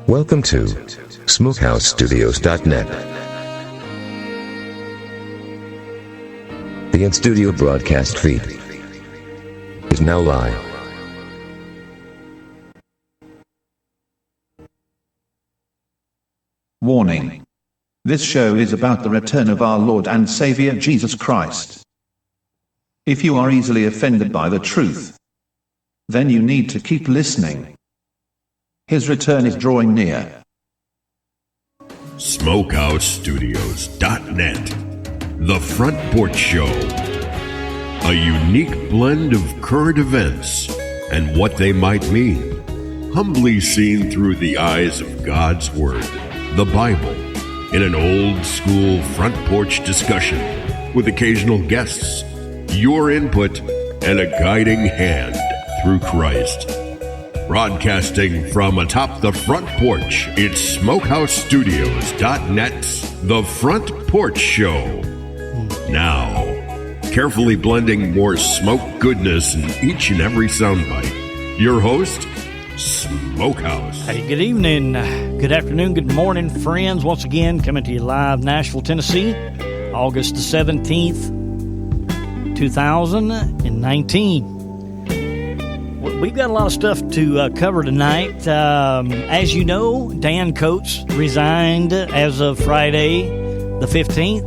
Welcome to SmokeHouseStudios.net. The in-studio broadcast feed is now live. Warning. This show is about the return of our Lord and Savior Jesus Christ. If you are easily offended by the truth, then you need to keep listening. His return is drawing near. SmokeHouseStudios.net. The Front Porch Show. A unique blend of current events and what they might mean. Humbly seen through the eyes of God's Word, the Bible, in an old-school front porch discussion with occasional guests, your input, and a guiding hand through Christ. Broadcasting from atop the front porch, it's SmokeHouseStudios.net's The Front Porch Show. Now, carefully blending more smoke goodness in each and every soundbite, your host, Smokehouse. Hey, good evening, good afternoon, good morning, friends. Once again, coming to you live, Nashville, Tennessee, August the 17th, 2019. We've got a lot of stuff to cover tonight. As you know, Dan Coates resigned as of Friday the 15th.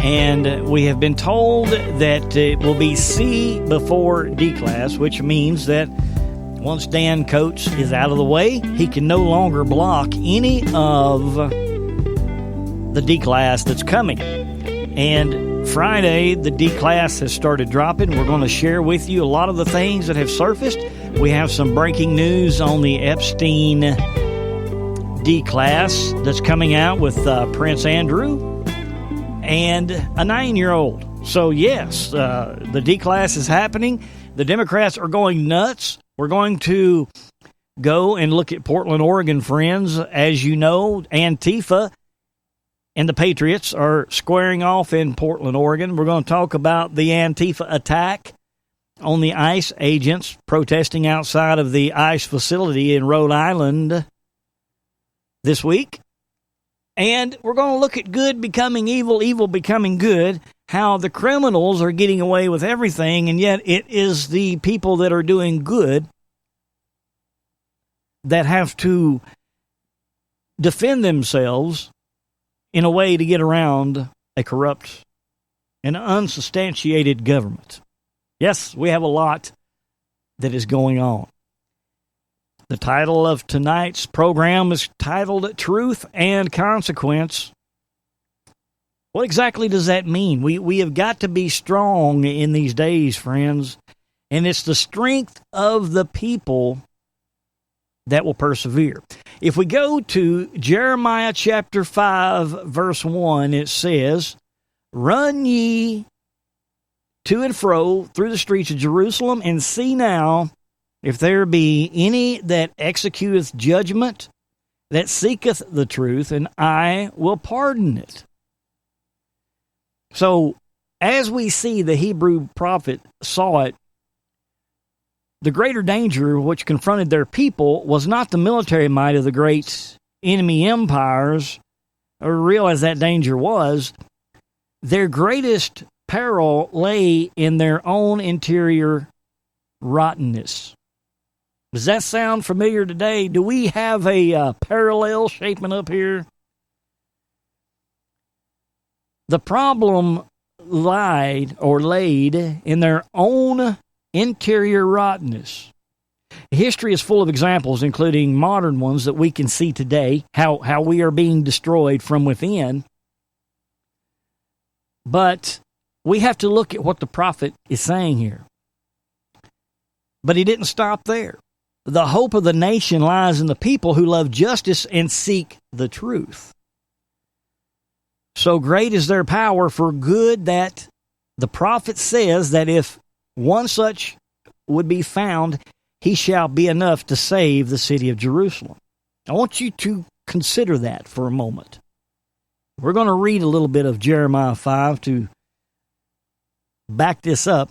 And we have been told that it will be C before D class, which means that once Dan Coates is out of the way, he can no longer block any of the D class that's coming. And Friday, the D class has started dropping. We're going to share with you a lot of the things that have surfaced. We have some breaking news on the Epstein D class that's coming out with Prince Andrew and a 9-year-old. So yes, the D class is happening. The Democrats are going nuts. We're going to go and look at Portland, Oregon, friends. As you know, Antifa and the Patriots are squaring off in Portland, Oregon. We're going to talk about the Antifa attack on the ICE agents protesting outside of the ICE facility in Rhode Island this week. And we're going to look at good becoming evil, evil becoming good, how the criminals are getting away with everything, and yet it is the people that are doing good that have to defend themselves in a way to get around a corrupt and unsubstantiated government. Yes, we have a lot that is going on. The title of tonight's program is titled Truth and Consequence. What exactly does that mean? We have got to be strong in these days, friends, and it's the strength of the people that will persevere. If we go to Jeremiah chapter 5, verse 1, it says, "Run ye to and fro through the streets of Jerusalem, and see now if there be any that executeth judgment, that seeketh the truth, and I will pardon it." So, as we see the Hebrew prophet saw it, the greater danger which confronted their people was not the military might of the great enemy empires, or realize that danger was. Their greatest peril lay in their own interior rottenness. Does that sound familiar today? Do we have a parallel shaping up here? The problem laid in their own interior rottenness. History is full of examples, including modern ones that we can see today, how we are being destroyed from within. But we have to look at what the prophet is saying here. But he didn't stop there. The hope of the nation lies in the people who love justice and seek the truth. So great is their power for good that the prophet says that if one such would be found, he shall be enough to save the city of Jerusalem. I want you to consider that for a moment. We're going to read a little bit of Jeremiah 5 to back this up.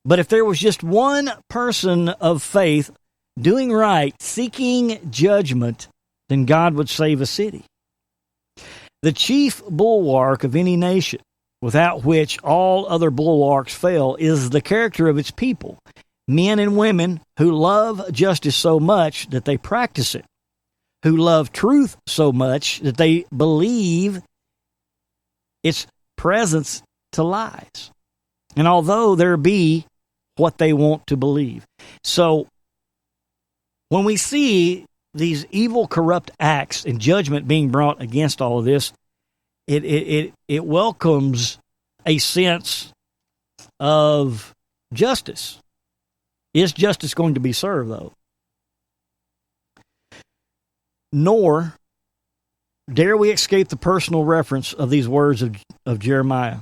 But if there was just one person of faith doing right, seeking judgment, then God would save a city. The chief bulwark of any nation, without which all other bulwarks fail, is the character of its people, men and women who love justice so much that they practice it, who love truth so much that they believe its presence to lies. And although there be what they want to believe. So when we see these evil, corrupt acts and judgment being brought against all of this, it welcomes a sense of justice. Is justice going to be served, though? Nor dare we escape the personal reference of these words of Jeremiah.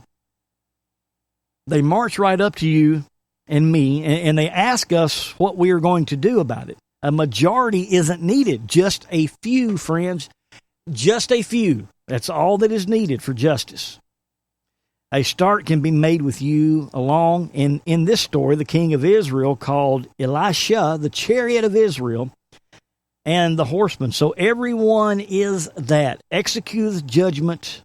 They march right up to you and me, and they ask us what we are going to do about it. A majority isn't needed. Just a few, friends. Just a few. That's all that is needed for justice. A start can be made with you along. And in this story, the king of Israel called Elisha the chariot of Israel and the horsemen. So everyone is that. Executeth judgment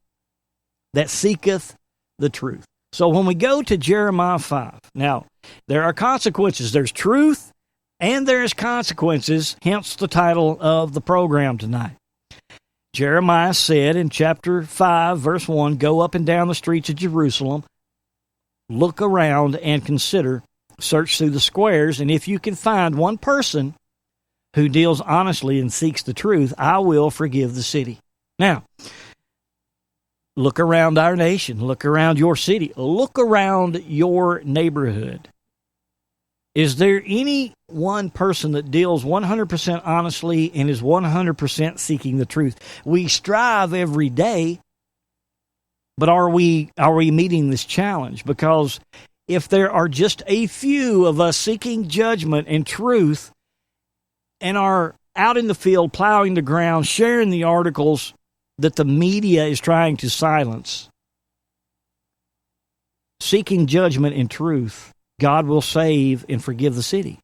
that seeketh the truth. So when we go to Jeremiah 5, now, there are consequences. There's truth and there's consequences, hence the title of the program tonight. Jeremiah said in chapter 5, verse 1, go up and down the streets of Jerusalem, look around and consider, search through the squares, and if you can find one person who deals honestly and seeks the truth, I will forgive the city. Now, look around our nation, look around your city, look around your neighborhood. Is there any one person that deals 100% honestly and is 100% seeking the truth? We strive every day, but are we meeting this challenge? Because if there are just a few of us seeking judgment and truth and are out in the field plowing the ground, sharing the articles that the media is trying to silence, seeking judgment and truth, God will save and forgive the city.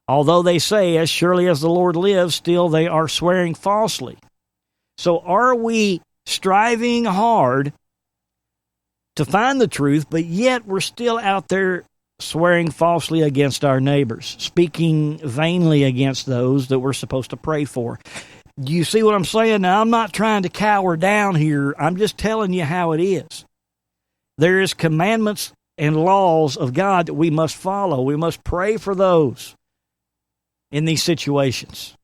Although they say, as surely as the Lord lives, still they are swearing falsely. So are we striving hard to find the truth, but yet we're still out there swearing falsely against our neighbors, speaking vainly against those that we're supposed to pray for? Do you see what I'm saying? Now, I'm not trying to cower down here. I'm just telling you how it is. There is commandments and laws of God that we must follow. We must pray for those in these situations,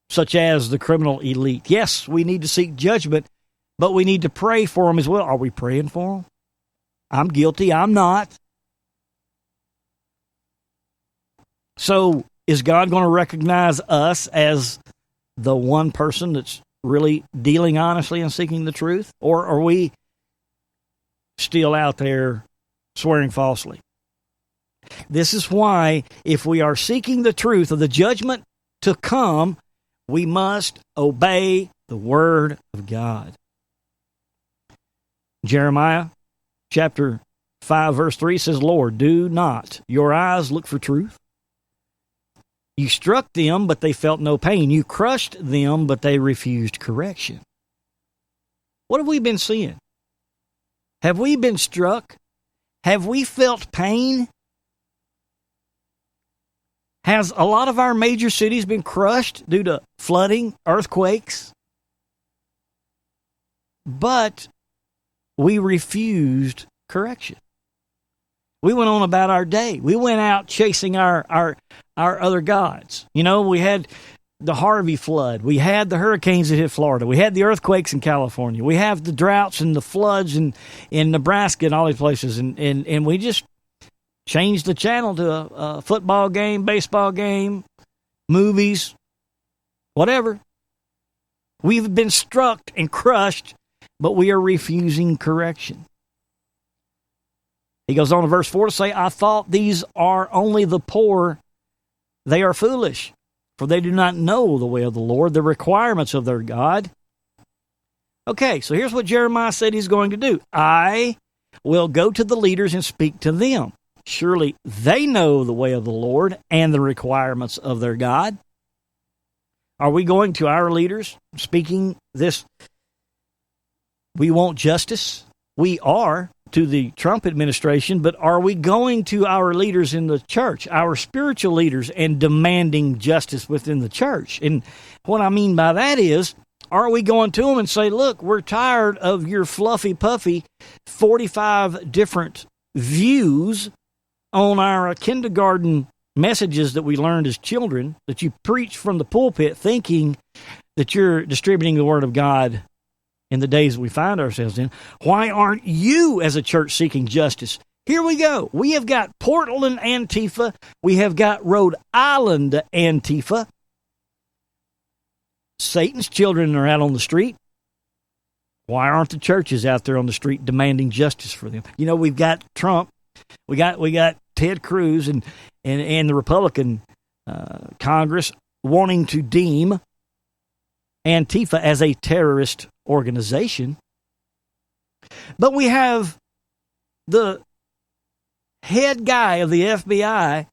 such as the criminal elite. Yes, we need to seek judgment, but we need to pray for them as well. Are we praying for them? I'm guilty. I'm not. So is God going to recognize us as the one person that's really dealing honestly and seeking the truth? Or are we still out there swearing falsely? This is why, if we are seeking the truth of the judgment to come, we must obey the word of God. Jeremiah chapter 5 verse 3 says, Lord, do not your eyes look for truth? You struck them, but they felt no pain. You crushed them, but they refused correction. What have we been seeing? Have we been struck? Have we felt pain? Has a lot of our major cities been crushed due to flooding, earthquakes? But we refused correction. We went on about our day. We went out chasing our other gods. You know, we had the Harvey flood. We had the hurricanes that hit Florida. We had the earthquakes in California. We have the droughts and the floods in Nebraska and all these places. And we just changed the channel to a football game, baseball game, movies, whatever. We've been struck and crushed, but we are refusing correction. He goes on in verse 4 to say, I thought these are only the poor. They are foolish, for they do not know the way of the Lord, the requirements of their God. Okay, so here's what Jeremiah said he's going to do. I will go to the leaders and speak to them. Surely they know the way of the Lord and the requirements of their God. Are we going to our leaders speaking this? We want justice. We are to the Trump administration, but are we going to our leaders in the church, our spiritual leaders, and demanding justice within the church? And what I mean by that is, are we going to them and say, look, we're tired of your fluffy puffy 45 different views on our kindergarten messages that we learned as children, that you preach from the pulpit thinking that you're distributing the Word of God in the days we find ourselves in? Why aren't you as a church seeking justice? Here we go. We have got Portland Antifa. We have got Rhode Island Antifa. Satan's children are out on the street. Why aren't the churches out there on the street demanding justice for them? You know, we've got Trump. We got Ted Cruz and the Republican Congress wanting to deem Antifa as a terrorist organization. But we have the head guy of the FBI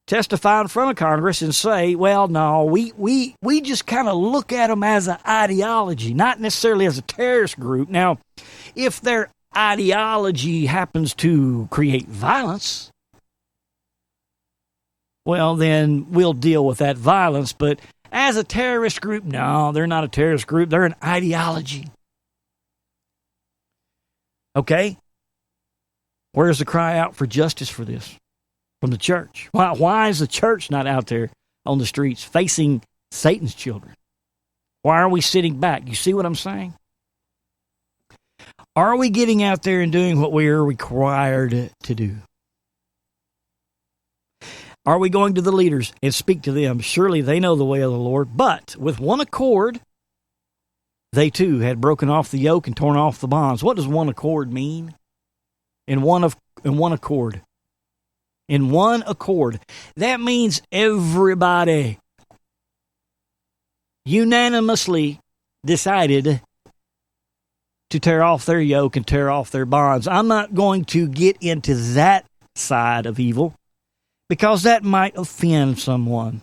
testify in front of Congress and say, well, no, we just kind of look at them as an ideology, not necessarily as a terrorist group. Now, if their ideology happens to create violence, well, then we'll deal with that violence. But as a terrorist group, no, they're not a terrorist group. They're an ideology. Okay? Where's the cry out for justice for this from the church? Why is the church not out there on the streets facing Satan's children? Why are we sitting back? You see what I'm saying? Are we getting out there and doing what we are required to do? Are we going to the leaders and speak to them? Surely they know the way of the Lord. But with one accord, they too had broken off the yoke and torn off the bonds. What does one accord mean? In one accord. In one accord. That means everybody unanimously decided to tear off their yoke and tear off their bonds. I'm not going to get into that side of evil, because that might offend someone.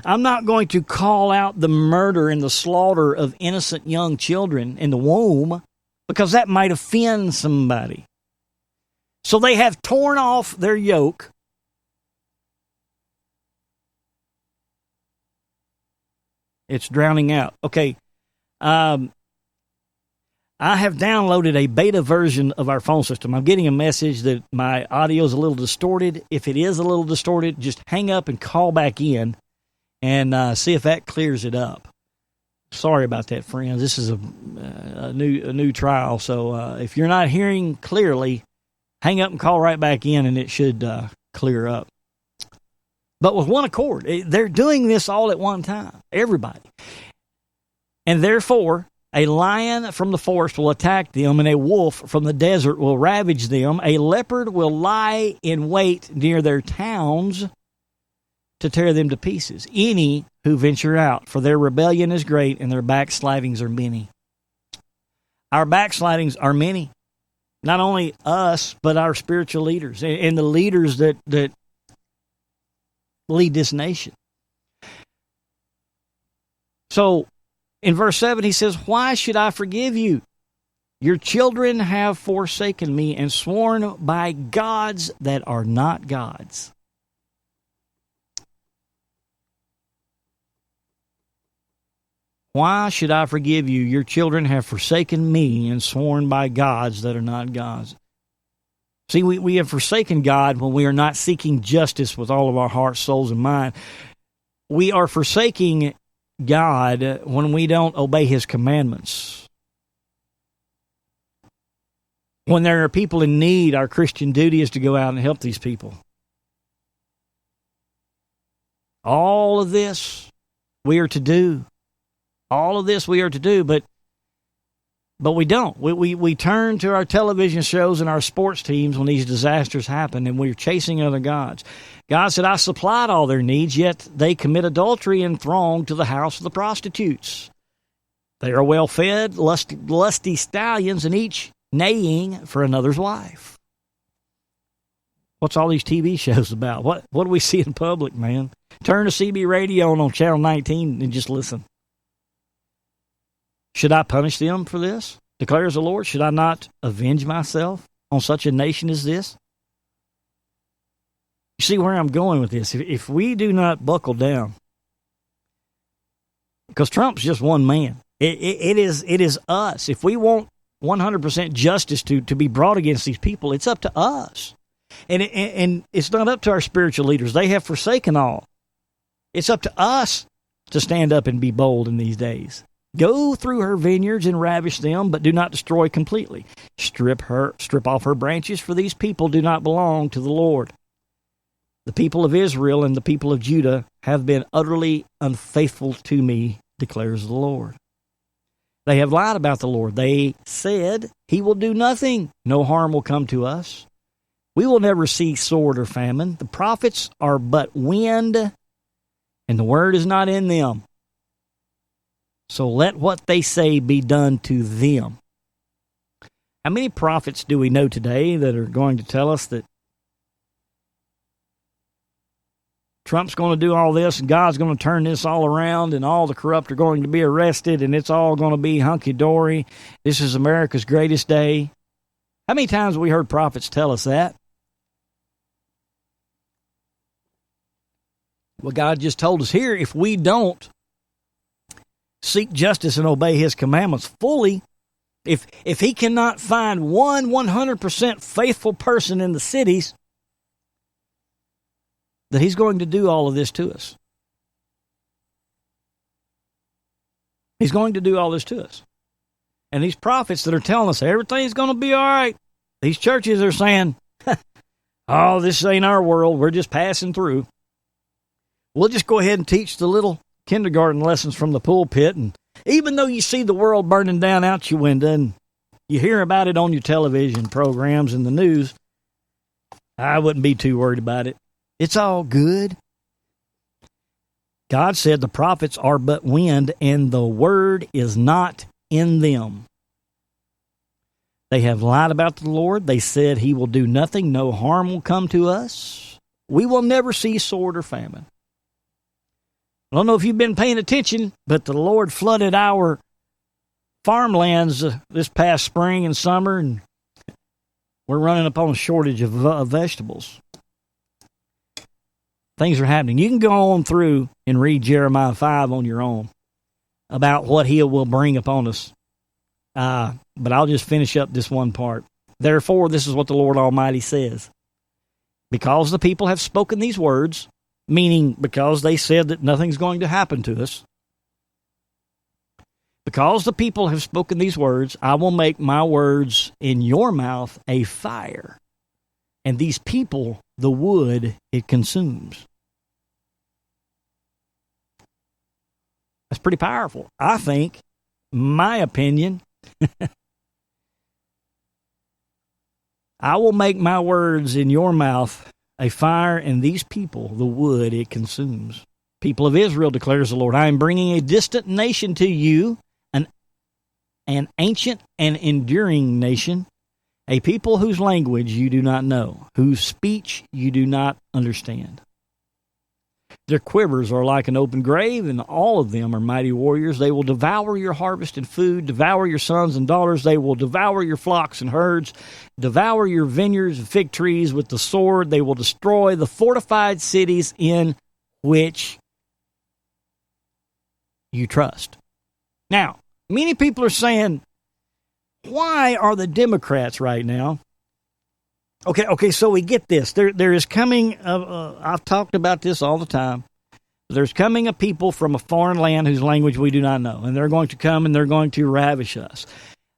I'm not going to call out the murder and the slaughter of innocent young children in the womb, because that might offend somebody. So they have torn off their yoke. It's drowning out. Okay. I have downloaded a beta version of our phone system. I'm getting a message that my audio is a little distorted. If it is a little distorted, just hang up and call back in and see if that clears it up. Sorry about that, friends. This is a new trial. So if you're not hearing clearly, hang up and call right back in, and it should clear up. But with one accord, they're doing this all at one time. Everybody. And therefore, a lion from the forest will attack them, and a wolf from the desert will ravage them. A leopard will lie in wait near their towns to tear them to pieces. Any who venture out, for their rebellion is great, and their backslidings are many. Our backslidings are many. Not only us, but our spiritual leaders and the leaders that lead this nation. So, in verse 7, he says, why should I forgive you? Your children have forsaken me and sworn by gods that are not gods. Why should I forgive you? Your children have forsaken me and sworn by gods that are not gods. See, we have forsaken God when we are not seeking justice with all of our heart, souls, and mind. We are forsaking God when we don't obey His commandments. When there are people in need, our Christian duty is to go out and help these people. All of this we are to do. All of this we are to do, but we don't. We turn to our television shows and our sports teams when these disasters happen, and we're chasing other gods. God said, I supplied all their needs, yet they commit adultery and throng to the house of the prostitutes. They are well-fed, lusty stallions, and each neighing for another's wife. What's all these TV shows about? What do we see in public, man? Turn to CB radio on Channel 19 and just listen. Should I punish them for this? Declares the Lord. Should I not avenge myself on such a nation as this? You see where I'm going with this? If we do not buckle down, because Trump's just one man. It is us. If we want 100% justice to be brought against these people, it's up to us. And it's not up to our spiritual leaders. They have forsaken all. It's up to us to stand up and be bold in these days. Go through her vineyards and ravish them, but do not destroy completely. Strip off her branches, for these people do not belong to the Lord. The people of Israel and the people of Judah have been utterly unfaithful to me, declares the Lord. They have lied about the Lord. They said, he will do nothing. No harm will come to us. We will never see sword or famine. The prophets are but wind, and the word is not in them. So let what they say be done to them. How many prophets do we know today that are going to tell us that Trump's going to do all this and God's going to turn this all around and all the corrupt are going to be arrested and it's all going to be hunky-dory? This is America's greatest day. How many times have we heard prophets tell us that? Well, God just told us here, if we don't seek justice and obey his commandments fully, if he cannot find one 100% faithful person in the cities, that he's going to do all of this to us. He's going to do all this to us. And these prophets that are telling us everything's going to be all right, these churches are saying, oh, this ain't our world, we're just passing through. We'll just go ahead and teach the little kindergarten lessons from the pulpit, and even though you see the world burning down out your window and you hear about it on your television programs and the news, I wouldn't be too worried about it. It's all good. God said the prophets are but wind, and the word is not in them. They have lied about the Lord. They said he will do nothing. No harm will come to us. We will never see sword or famine. I don't know if you've been paying attention, but the Lord flooded our farmlands this past spring and summer, and we're running upon a shortage of vegetables. Things are happening. You can go on through and read Jeremiah 5 on your own about what he will bring upon us. But I'll just finish up this one part. Therefore, this is what the Lord Almighty says. Because the people have spoken these words, meaning because they said that nothing's going to happen to us. Because the people have spoken these words, I will make my words in your mouth a fire, and these people the wood it consumes. That's pretty powerful. I think, my opinion, I will make my words in your mouth a fire, and these people, the wood it consumes. People of Israel, declares the Lord, I am bringing a distant nation to you, an ancient and enduring nation, a people whose language you do not know, whose speech you do not understand. Their quivers are like an open grave, and all of them are mighty warriors. They will devour your harvest and food, devour your sons and daughters. They will devour your flocks and herds, devour your vineyards and fig trees with the sword. They will destroy the fortified cities in which you trust. Now, many people are saying, why are the Democrats right now? Okay, so we get this. There is coming, I've talked about this all the time. There's coming a people from a foreign land whose language we do not know, and they're going to come and they're going to ravish us.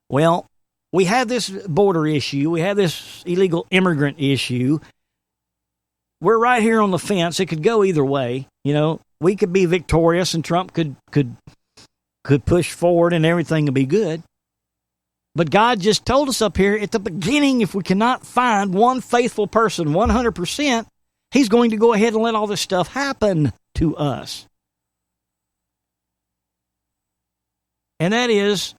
Well, we have this border issue. We have this illegal immigrant issue. We're right here on the fence. It could go either way. You know, we could be victorious and Trump could push forward and everything would be good. But God just told us up here at the beginning, if we cannot find one faithful person 100%, he's going to go ahead and let all this stuff happen to us. And that is,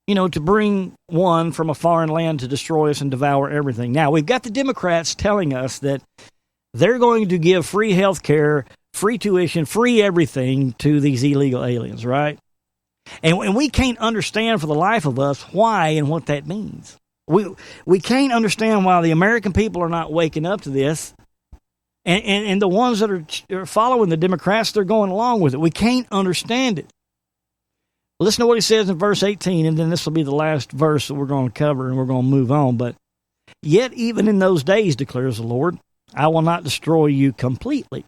to bring one from a foreign land to destroy us and devour everything. Now, we've got the Democrats telling us that they're going to give free health care free tuition, free everything to these illegal aliens, right? And we can't understand for the life of us why and what that means. We can't understand why the American people are not waking up to this. And the ones that are following the Democrats, they're going along with it. We can't understand it. Listen to what he says in verse 18, and then this will be the last verse that we're going to cover, and we're going to move on. But, yet even in those days, declares the Lord, I will not destroy you completely.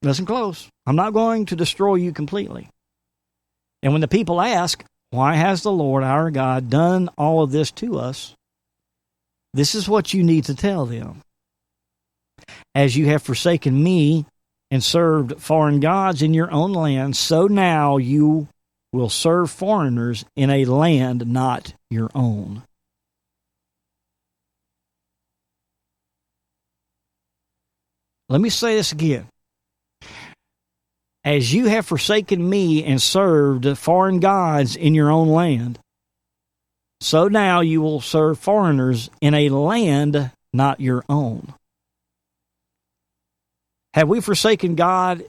Listen close. I'm not going to destroy you completely. And when the people ask, why has the Lord our God done all of this to us? This is what you need to tell them. As you have forsaken me and served foreign gods in your own land, so now you will serve foreigners in a land not your own. Let me say this again. As you have forsaken me and served foreign gods in your own land, so now you will serve foreigners in a land not your own. Have we forsaken God?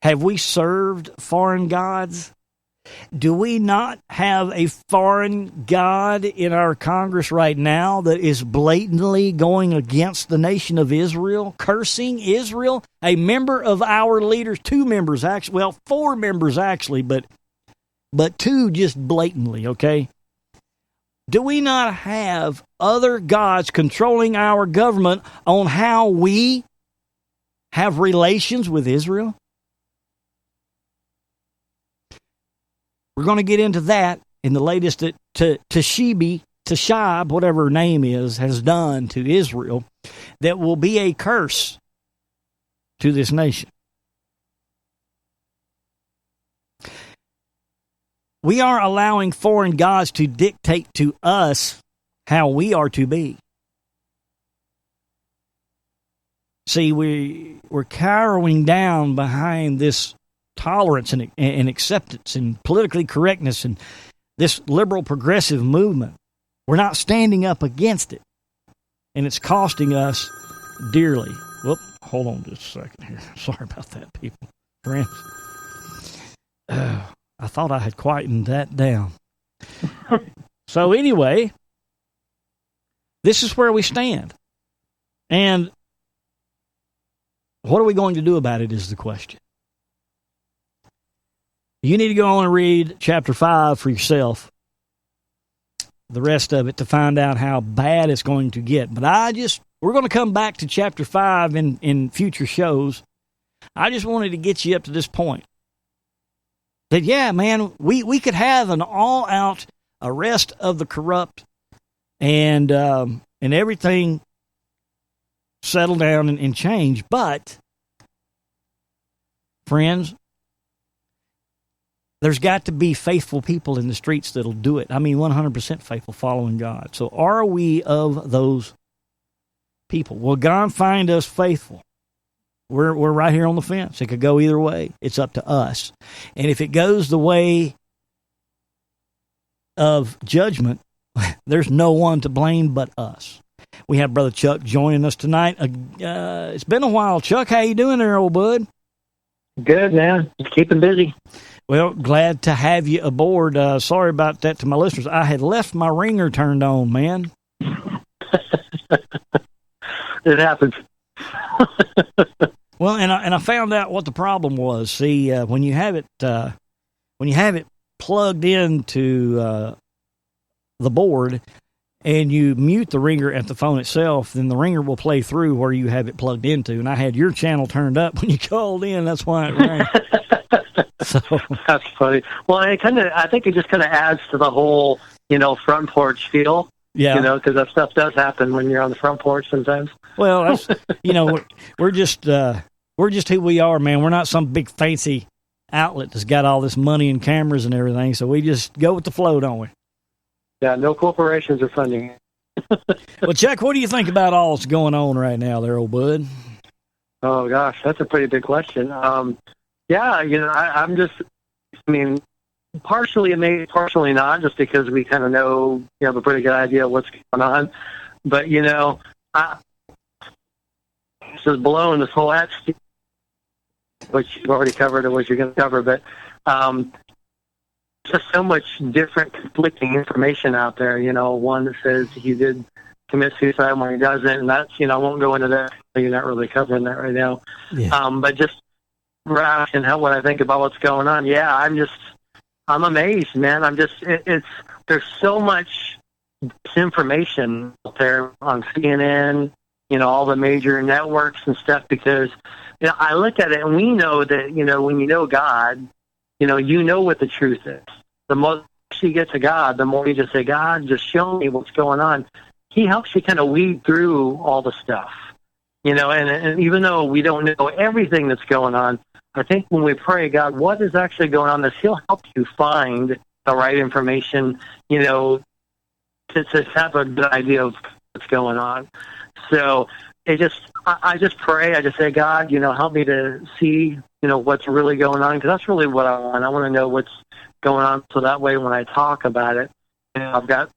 Have we served foreign gods? Do we not have a foreign god in our Congress right now that is blatantly going against the nation of Israel, cursing Israel? A member of our leaders, 2 members actually, well, 4 members actually, but 2 just blatantly, okay? Do we not have other gods controlling our government on how we have relations with Israel? We're going to get into that in the latest that Tashib, whatever her name is, has done to Israel that will be a curse to this nation. We are allowing foreign gods to dictate to us how we are to be. See, we're cowering down behind this tolerance and acceptance and politically correctness and this liberal progressive movement. We're not standing up against it. And it's costing us dearly. Whoop, hold on just a second here. Sorry about that, people. Friends. I thought I had quietened that down. So anyway, this is where we stand. And what are we going to do about it is the question. You need to go on and read chapter 5 for yourself, the rest of it, to find out how bad it's going to get. But we're going to come back to chapter 5 in future shows. I just wanted to get you up to this point. That, yeah, man, we could have an all-out arrest of the corrupt and everything settle down and change. But, friends, there's got to be faithful people in the streets that'll do it. I mean, 100% faithful, following God. So are we of those people? Will God find us faithful? We're right here on the fence. It could go either way. It's up to us. And if it goes the way of judgment, there's no one to blame but us. We have Brother Chuck joining us tonight. It's been a while. Chuck, how you doing there, old bud? Good, man. Just keeping busy. Well, glad to have you aboard. Sorry about that to my listeners. I had left my ringer turned on, man. It happens. Well, and I found out what the problem was. See, when you have it plugged into the board, and you mute the ringer at the phone itself, then the ringer will play through where you have it plugged into. And I had your channel turned up when you called in. That's why it rang. So that's funny. Well, I think it just kind of adds to the whole, front porch feel. Yeah. Because that stuff does happen when you're on the front porch sometimes. Well, that's, we're just who we are, man. We're not some big fancy outlet that's got all this money and cameras and everything. So we just go with the flow, don't we? Yeah, no corporations are funding it. Well, Chuck, what do you think about all that's going on right now there, old bud? Oh, gosh, that's a pretty big question. I'm just, partially amazed, partially not, just because we kind of know, have a pretty good idea of what's going on. But, just blowing this whole which you've already covered or what you're going to cover, but just so much different conflicting information out there. One that says he did commit suicide when he doesn't, and that's, I won't go into that. You're not really covering that right now. Yeah. But just asking what I think about what's going on. Yeah, I'm amazed, man. There's so much information out there on CNN, all the major networks and stuff, because, I look at it and we know that, when you know God, you know what the truth is. The more you get to God, the more you just say, God, just show me what's going on. He helps you kind of weed through all the stuff, and even though we don't know everything that's going on, I think when we pray, God, what is actually going on, He'll help you find the right information, to have a good idea of what's going on. So I just pray. I just say, God, help me to see, what's really going on, because that's really what I want. I want to know what's going on, so that way when I talk about it, I've got,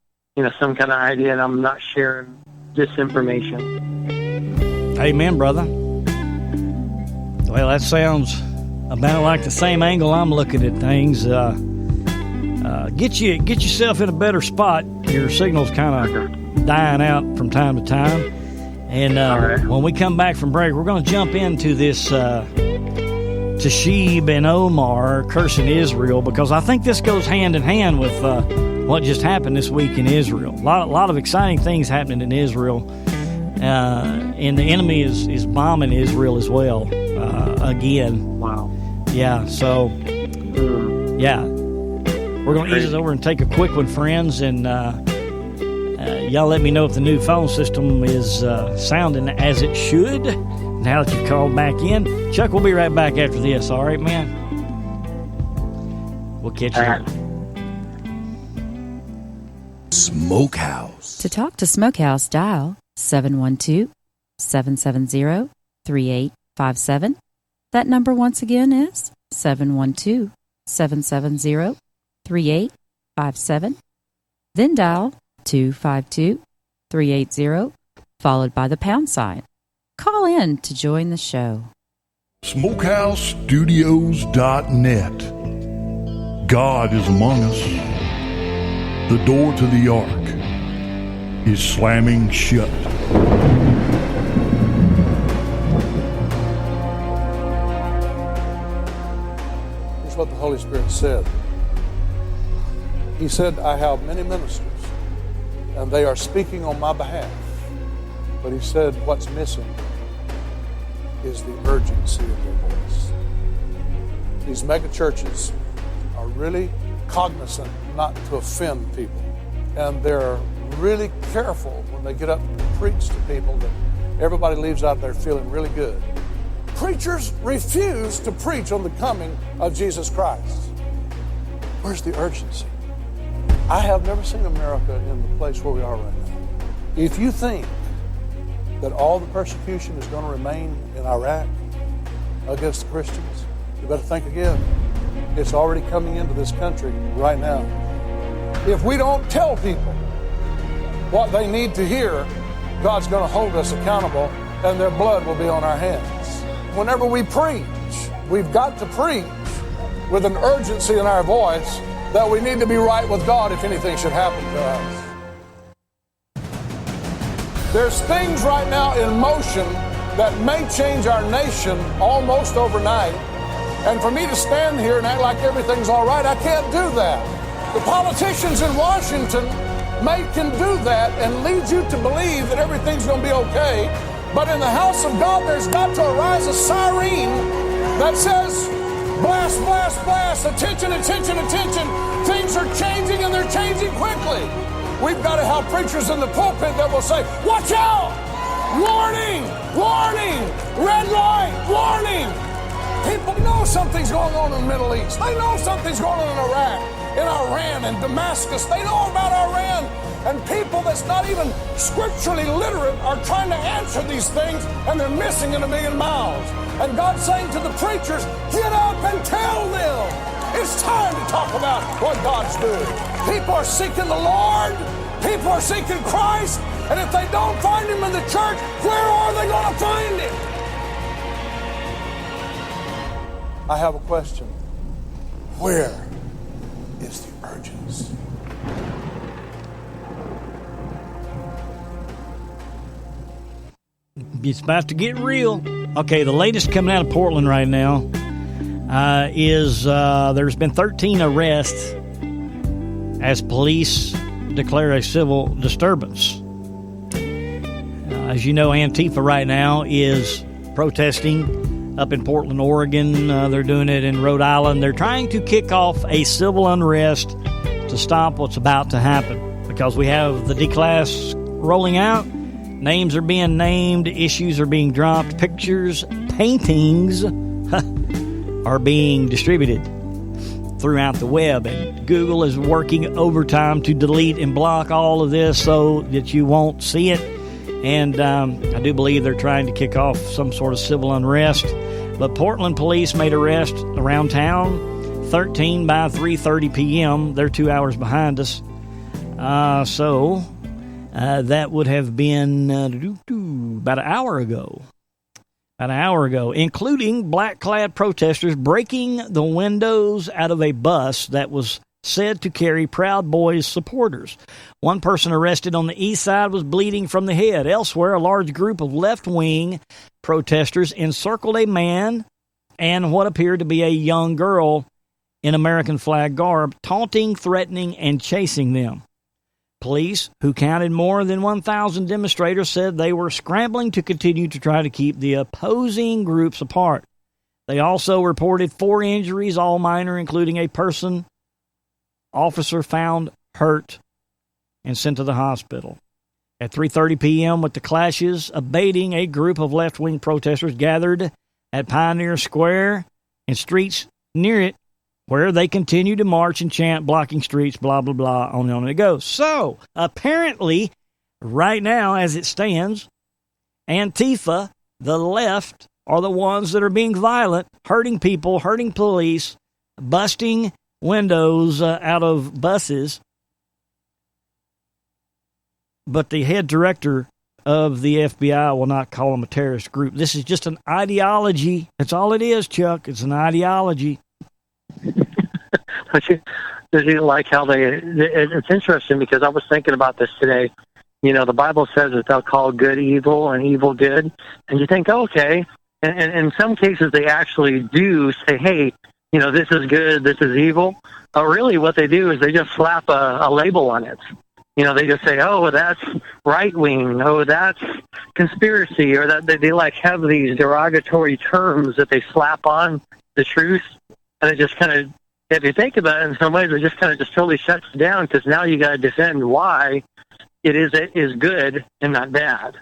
some kind of idea, and I'm not sharing disinformation. Amen, brother. Well, that sounds about like the same angle I'm looking at things. Get yourself in a better spot. Your signal's kind of dying out from time to time. And right. When we come back from break, we're going to jump into this Tashib and Omar cursing Israel, because I think this goes hand in hand with what just happened this week in Israel. A lot of exciting things happening in Israel. And the enemy is bombing Israel as well, again. Wow. Yeah, so, yeah. We're going to ease it over and take a quick one, friends, and y'all let me know if the new phone system is sounding as it should, now that you've called back in. Chuck, we'll be right back after this, all right, man? We'll catch you later. Smokehouse. To talk to Smokehouse, dial 712-770-3857. That number once again is 712-770-3857. Then dial 252-380, followed by the pound sign. Call in to join the show. SmokehouseStudios.net. God is among us. The door to the ark is slamming shut. Here's what the Holy Spirit said. He said, I have many ministers, and they are speaking on my behalf. But he said, what's missing is the urgency of their voice. These mega churches are really cognizant not to offend people. And they're really careful when they get up and preach to people that everybody leaves out there feeling really good. Preachers refuse to preach on the coming of Jesus Christ. Where's the urgency? I have never seen America in the place where we are right now. If you think that all the persecution is going to remain in Iraq against the Christians, you better think again. It's already coming into this country right now. If we don't tell people what they need to hear, God's going to hold us accountable, and their blood will be on our hands. Whenever we preach, we've got to preach with an urgency in our voice that we need to be right with God if anything should happen to us. There's things right now in motion that may change our nation almost overnight. And for me to stand here and act like everything's all right, I can't do that. The politicians in Washington can do that and lead you to believe that everything's going to be okay. But in the house of God, there's got to arise a siren that says, blast, blast, blast, attention, attention, attention. Things are changing, and they're changing quickly. We've got to have preachers in the pulpit that will say, watch out! Warning! Warning! Red light! Warning! People know something's going on in the Middle East. They know something's going on in Iraq, in Iran, in Damascus. They know about Iran. And people that's not even scripturally literate are trying to answer these things, and they're missing in a million miles. And God's saying to the preachers, get up and tell them. It's time to talk about what God's doing. People are seeking the Lord. People are seeking Christ. And if they don't find Him in the church, where are they going to find Him? I have a question. Where is the urgency? It's about to get real. Okay, the latest coming out of Portland right now is there's been 13 arrests as police declare a civil disturbance. As you know, Antifa right now is protesting up in Portland, Oregon. They're doing it in Rhode Island. They're trying to kick off a civil unrest to stop what's about to happen because we have the D-Class rolling out. Names are being named, issues are being dropped, pictures, paintings are being distributed throughout the web. And Google is working overtime to delete and block all of this so that you won't see it. And I do believe they're trying to kick off some sort of civil unrest. But Portland police made arrests around town, 13 by 3:30 p.m. They're 2 hours behind us. That would have been about an hour ago. Including black-clad protesters breaking the windows out of a bus that was said to carry Proud Boys supporters. One person arrested on the east side was bleeding from the head. Elsewhere, a large group of left-wing protesters encircled a man and what appeared to be a young girl in American flag garb, taunting, threatening, and chasing them. Police, who counted more than 1,000 demonstrators, said they were scrambling to continue to try to keep the opposing groups apart. They also reported 4 injuries, all minor, including a officer found hurt and sent to the hospital. At 3:30 p.m., with the clashes abating, a group of left-wing protesters gathered at Pioneer Square and streets near it, where they continue to march and chant, blocking streets, blah, blah, blah, on and on it goes. So, apparently, right now, as it stands, Antifa, the left, are the ones that are being violent, hurting people, hurting police, busting windows out of buses. But the head director of the FBI will not call them a terrorist group. This is just an ideology. That's all it is, Chuck. It's an ideology. Does he like how it's interesting because I was thinking about this today. You know, the Bible says that they'll call good evil and evil good. And you think, okay. And in some cases, they actually do say, hey, you know, this is good, this is evil. But really what they do is they just slap a label on it. You know, they just say, oh, that's right-wing, oh, that's conspiracy, or that they like have these derogatory terms that they slap on the truth. And it just kind of, if you think about it in some ways, it just kind of just totally shuts down because now you got to defend why it is good and not bad.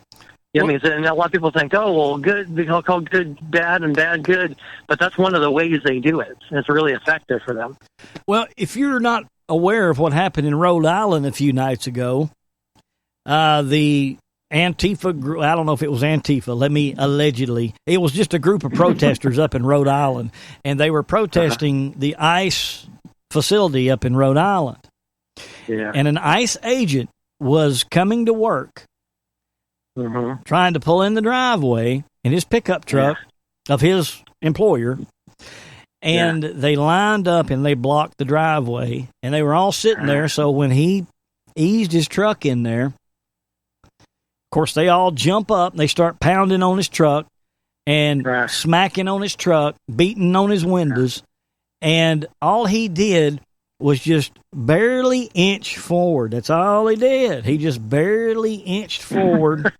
You know what I mean? And a lot of people think, oh, well, good, they'll call good bad and bad good, but that's one of the ways they do it. And it's really effective for them. Well, if you're not aware of what happened in Rhode Island a few nights ago, the Antifa group, I don't know if it was Antifa, allegedly, it was just a group of protesters up in Rhode Island, and they were protesting the ICE facility up in Rhode Island. Yeah. And an ICE agent was coming to work, trying to pull in the driveway in his pickup truck of his employer, and they lined up and they blocked the driveway, and they were all sitting there, so when he eased his truck in there, of course, they all jump up and they start pounding on his truck and smacking on his truck, beating on his windows. And all he did was just barely inch forward. That's all he did. He just barely inched forward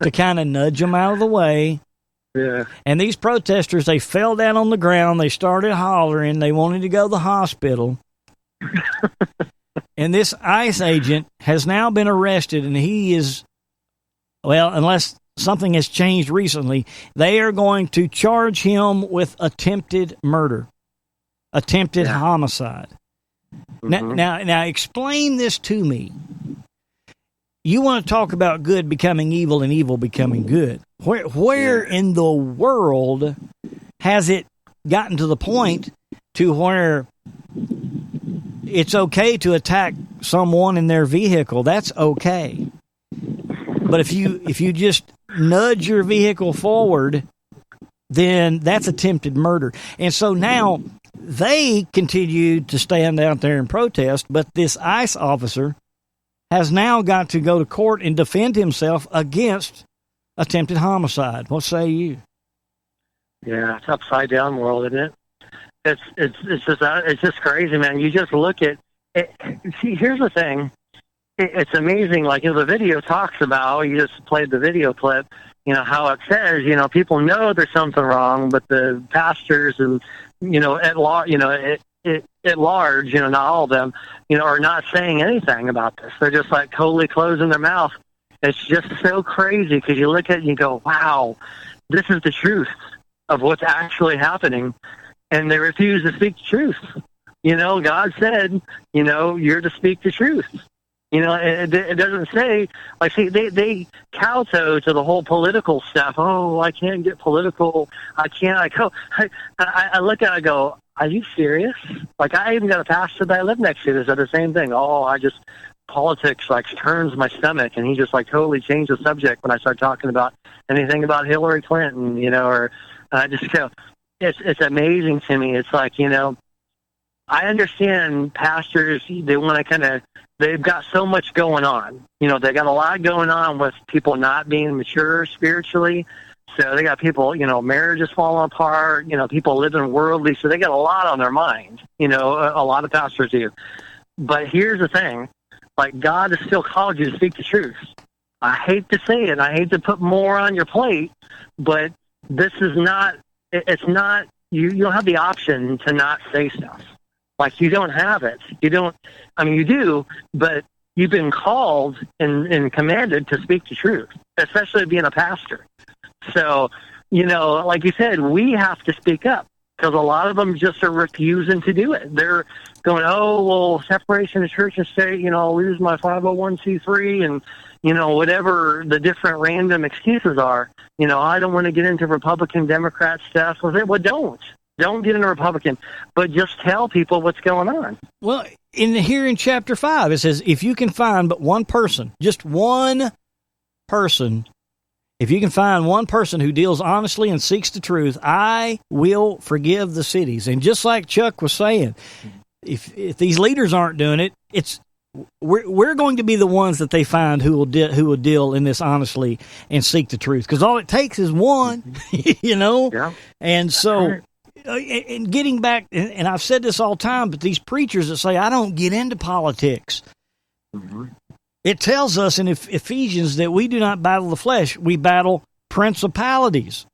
to kind of nudge them out of the way. Yeah. And these protesters, they fell down on the ground. They started hollering. They wanted to go to the hospital. And this ICE agent has now been arrested, and he is... Well, unless something has changed recently, they are going to charge him with attempted murder, attempted homicide. Now, explain this to me. You want to talk about good becoming evil and evil becoming good. Where in the world has it gotten to the point to where it's okay to attack someone in their vehicle? That's okay. But if you just nudge your vehicle forward then that's attempted murder. And so now they continued to stand out there and protest, but this ICE officer has now got to go to court and defend himself against attempted homicide. What say you? Yeah, it's upside down world, isn't it? It's just crazy, man. You just look at it. See, here's the thing. It's amazing. Like, the video talks about, you just played the video clip, how it says, people know there's something wrong, but the pastors and, at large, at large, not all of them, are not saying anything about this. They're just like totally closing their mouth. It's just so crazy because you look at it and you go, wow, this is the truth of what's actually happening. And they refuse to speak the truth. God said, you're to speak the truth. It doesn't say, like, see, they kowtow to the whole political stuff. Oh, I can't get political. I can't. I look at it, I go, are you serious? Like, I even got a pastor that I live next to that said the same thing. Oh, politics, like, turns my stomach. And he just, like, totally changed the subject when I start talking about anything about Hillary Clinton, or I just go, it's amazing to me. It's like, I understand pastors, they want to they've got so much going on. They got a lot going on with people not being mature spiritually. So they got people, marriages falling apart, people living worldly. So they got a lot on their mind, a lot of pastors do. But here's the thing, like, God has still called you to speak the truth. I hate to say it. I hate to put more on your plate, but this is not, it's not, you don't have the option to not say stuff. Like, you don't have it. You do, but you've been called and commanded to speak the truth, especially being a pastor. So, like you said, we have to speak up because a lot of them just are refusing to do it. They're going, oh, well, separation of church and state, I'll lose my 501c3 and, whatever the different random excuses are. I don't want to get into Republican, Democrat stuff. Well, don't get into Republican, but just tell people what's going on. Well, here in chapter 5, it says, if you can find but one person, just one person, if you can find one person who deals honestly and seeks the truth, I will forgive the cities. And just like Chuck was saying, if these leaders aren't doing it, we're going to be the ones that they find who will deal in this honestly and seek the truth. Because all it takes is one, Yeah. And so, and getting back, and I've said this all the time, but these preachers that say, I don't get into politics. Mm-hmm. It tells us in Ephesians that we do not battle the flesh, we battle principalities.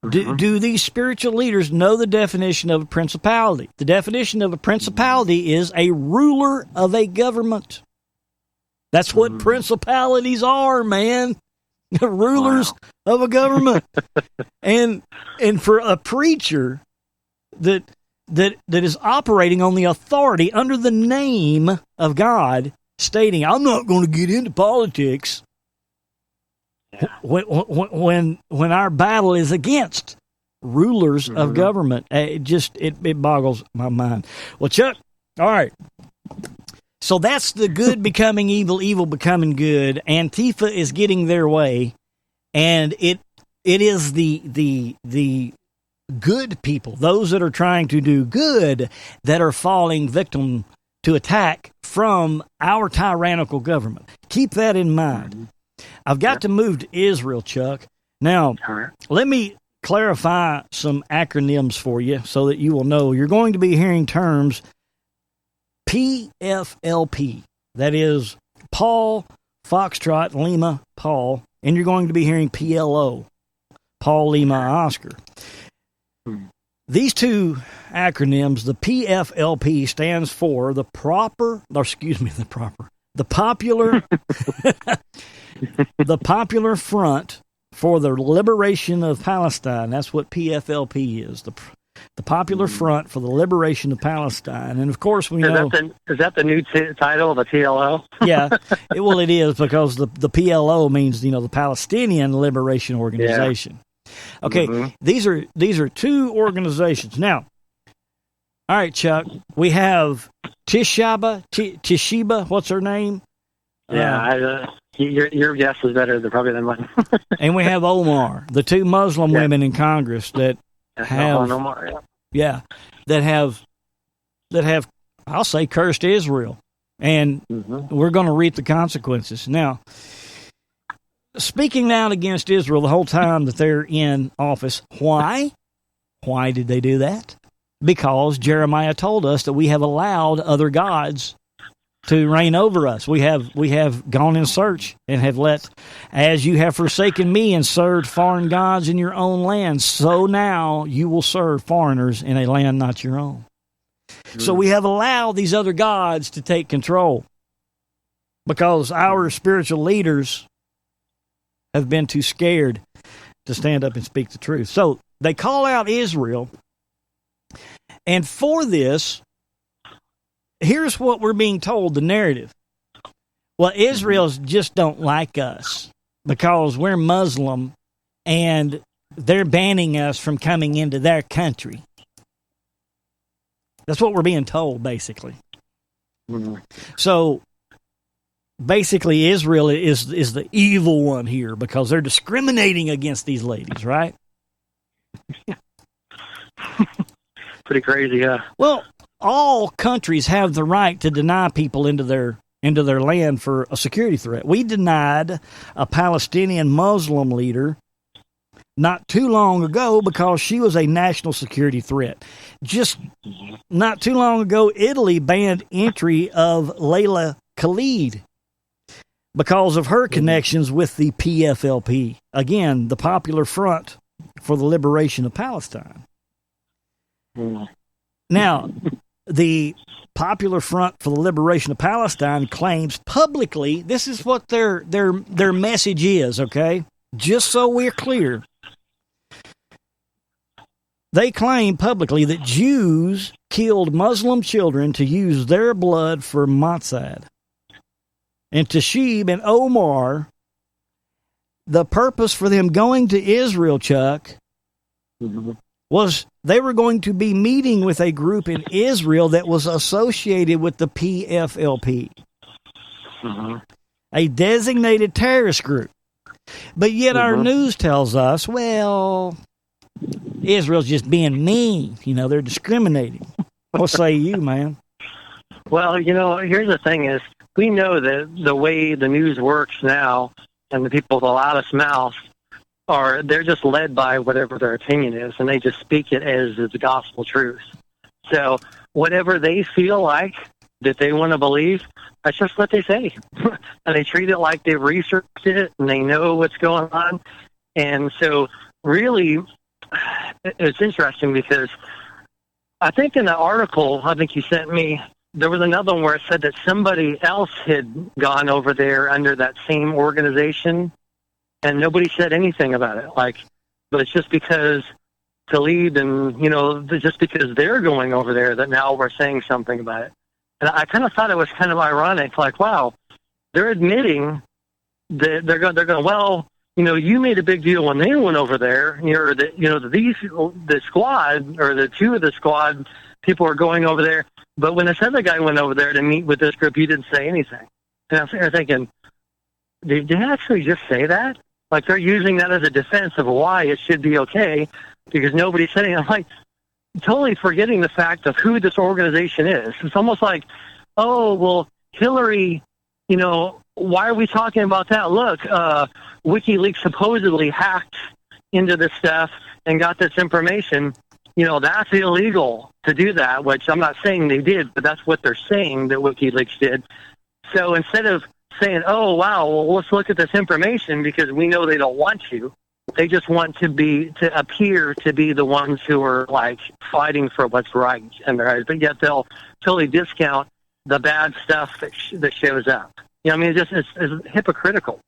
Mm-hmm. Do these spiritual leaders know the definition of a principality? The definition of a principality is a ruler of a government. That's what principalities are, man. Rulers of a government. and for a preacher that is operating on the authority under the name of God, stating, I'm not going to get into politics, when our battle is against rulers of government, it boggles my mind. Well, Chuck, all right. So that's the good becoming evil, evil becoming good. Antifa is getting their way, and it is the good people, those that are trying to do good, that are falling victim to attack from our tyrannical government. Keep that in mind. I've got to move to Israel, Chuck. Now, let me clarify some acronyms for you so that you will know. You're going to be hearing terms PFLP, that is Paul, Foxtrot, Lima, Paul, and you're going to be hearing PLO, Paul, Lima, Oscar. These two acronyms, the PFLP stands for the popular, the Popular Front for the Liberation of Palestine. That's what PFLP is, the Popular Front for the Liberation of Palestine. And of course, we know. Is that the new title of the PLO? Yeah, it is, because the PLO means, the Palestinian Liberation Organization. Yeah. Okay, these are two organizations. Now, all right, Chuck, we have Tishiba, what's her name? Yeah, Your guess is better than probably than mine. And we have Omar, the two Muslim women in Congress that have, Omar, that have, I'll say, cursed Israel, and we're going to reap the consequences. Now, speaking out against Israel the whole time that they're in office, why? Why did they do that? Because Jeremiah told us that we have allowed other gods to reign over us. We have gone in search and have let, as you have forsaken me and served foreign gods in your own land, so now you will serve foreigners in a land not your own. So we have allowed these other gods to take control because our spiritual leaders have been too scared to stand up and speak the truth. So they call out Israel, and for this, here's what we're being told, the narrative. Well, Israel's just don't like us because we're Muslim and they're banning us from coming into their country. That's what we're being told, basically. So, basically, Israel is the evil one here because they're discriminating against these ladies, right? Pretty crazy, yeah. Well, all countries have the right to deny people into their land for a security threat. We denied a Palestinian Muslim leader not too long ago because she was a national security threat. Just not too long ago, Italy banned entry of Layla Khalid because of her connections with the PFLP. Again, the Popular Front for the Liberation of Palestine. Now, the Popular Front for the Liberation of Palestine claims publicly, this is what their message is, okay? Just so we're clear. They claim publicly that Jews killed Muslim children to use their blood for Mossad. And Tashib and Omar, the purpose for them going to Israel, Chuck, was they were going to be meeting with a group in Israel that was associated with the PFLP, a designated terrorist group. But yet our news tells us, well, Israel's just being mean. You know, they're discriminating. What say you, man? Well, here's the thing is, we know that the way the news works now and the people with the loudest mouths they're just led by whatever their opinion is, and they just speak it as the gospel truth. So whatever they feel like that they want to believe, that's just what they say. And they treat it like they've researched it and they know what's going on. And so really, it's interesting because I think in the article I think you sent me, there was another one where it said that somebody else had gone over there under that same organization, and nobody said anything about it. But it's just because Khalid and, just because they're going over there that now we're saying something about it. And I kind of thought it was kind of ironic, wow, they're admitting that they're going, well, you made a big deal when they went over there, the squad or the two of the squad people are going over there. But when this other guy went over there to meet with this group, he didn't say anything. And I was there thinking, did they actually just say that? Like they're using that as a defense of why it should be okay because nobody said anything. I'm like totally forgetting the fact of who this organization is. It's almost like, oh, well, Hillary, why are we talking about that? Look, WikiLeaks supposedly hacked into this stuff and got this information. That's illegal to do that, which I'm not saying they did, but that's what they're saying that WikiLeaks did. So instead of saying, oh, wow, well, let's look at this information because we know they don't want to, they just want to appear to be the ones who are fighting for what's right and right, but yet they'll totally discount the bad stuff that shows up. It's hypocritical.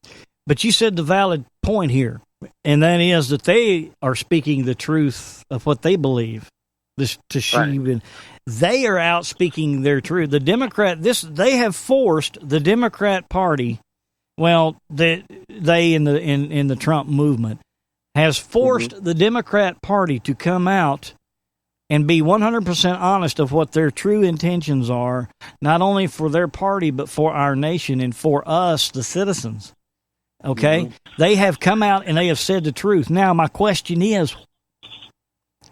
But you said the valid point here, and that is that they are speaking the truth of what they believe. This Tashib, and they are out speaking their truth. The Democrat, they have forced the Democrat Party. Well, they in the Trump movement has forced the Democrat Party to come out and be 100% honest of what their true intentions are, not only for their party but for our nation and for us, the citizens. Okay? They have come out and they have said the truth. Now, my question is,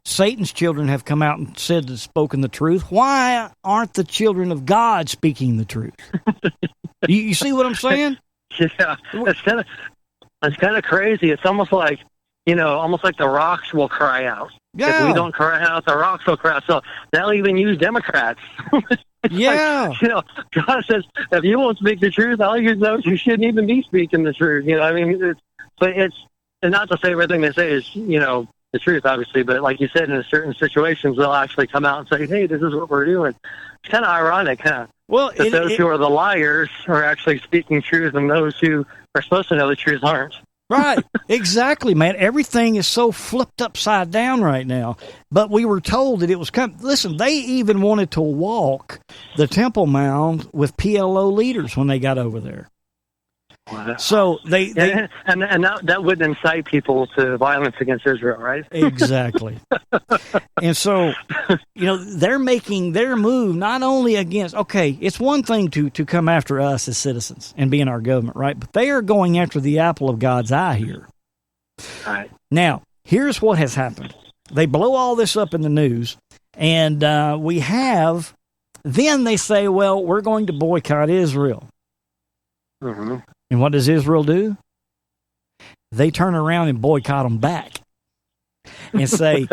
Satan's children have come out and spoken the truth. Why aren't the children of God speaking the truth? You see what I'm saying? Yeah, it's kind of crazy. It's almost like the rocks will cry out. Yeah. If we don't cry out, the rocks will cry out. So they'll even use Democrats. Yeah. God says, if you won't speak the truth, I'll use those who shouldn't even be speaking the truth. It's not to say everything they say is, the truth, obviously, but like you said, in certain situations, they'll actually come out and say, hey, this is what we're doing. It's kind of ironic, huh? Well, that those who are the liars are actually speaking truth, and those who are supposed to know the truth aren't. Right. Exactly, man. Everything is so flipped upside down right now. But we were told that it was coming. Listen, they even wanted to walk the Temple Mount with PLO leaders when they got over there. Wow. So they and that wouldn't incite people to violence against Israel, right? Exactly. And so, they're making their move not only against, it's one thing to come after us as citizens and be in our government, right? But they are going after the apple of God's eye here. All right. Now, here's what has happened. They blow all this up in the news, and then they say, well, we're going to boycott Israel. Mm-hmm. And what does Israel do? They turn around and boycott them back and say,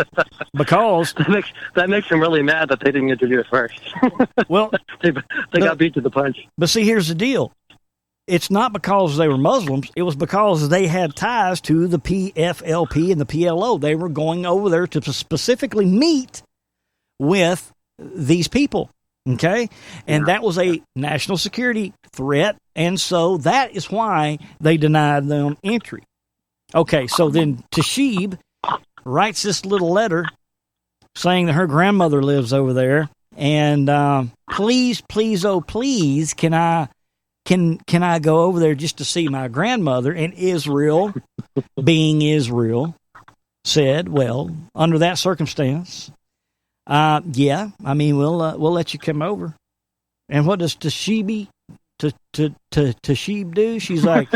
because... That makes them really mad that they didn't get to do it first. Well, they got beat to the punch. But see, here's the deal. It's not because they were Muslims. It was because they had ties to the PFLP and the PLO. They were going over there to specifically meet with these people. Okay? And that was a national security threat, and so that is why they denied them entry. Okay, so then Tashib writes this little letter saying that her grandmother lives over there, and please, oh please, can I go over there just to see my grandmother? And Israel, being Israel, said, well, under that circumstance, we'll let you come over. And what does Tashib do? She's like,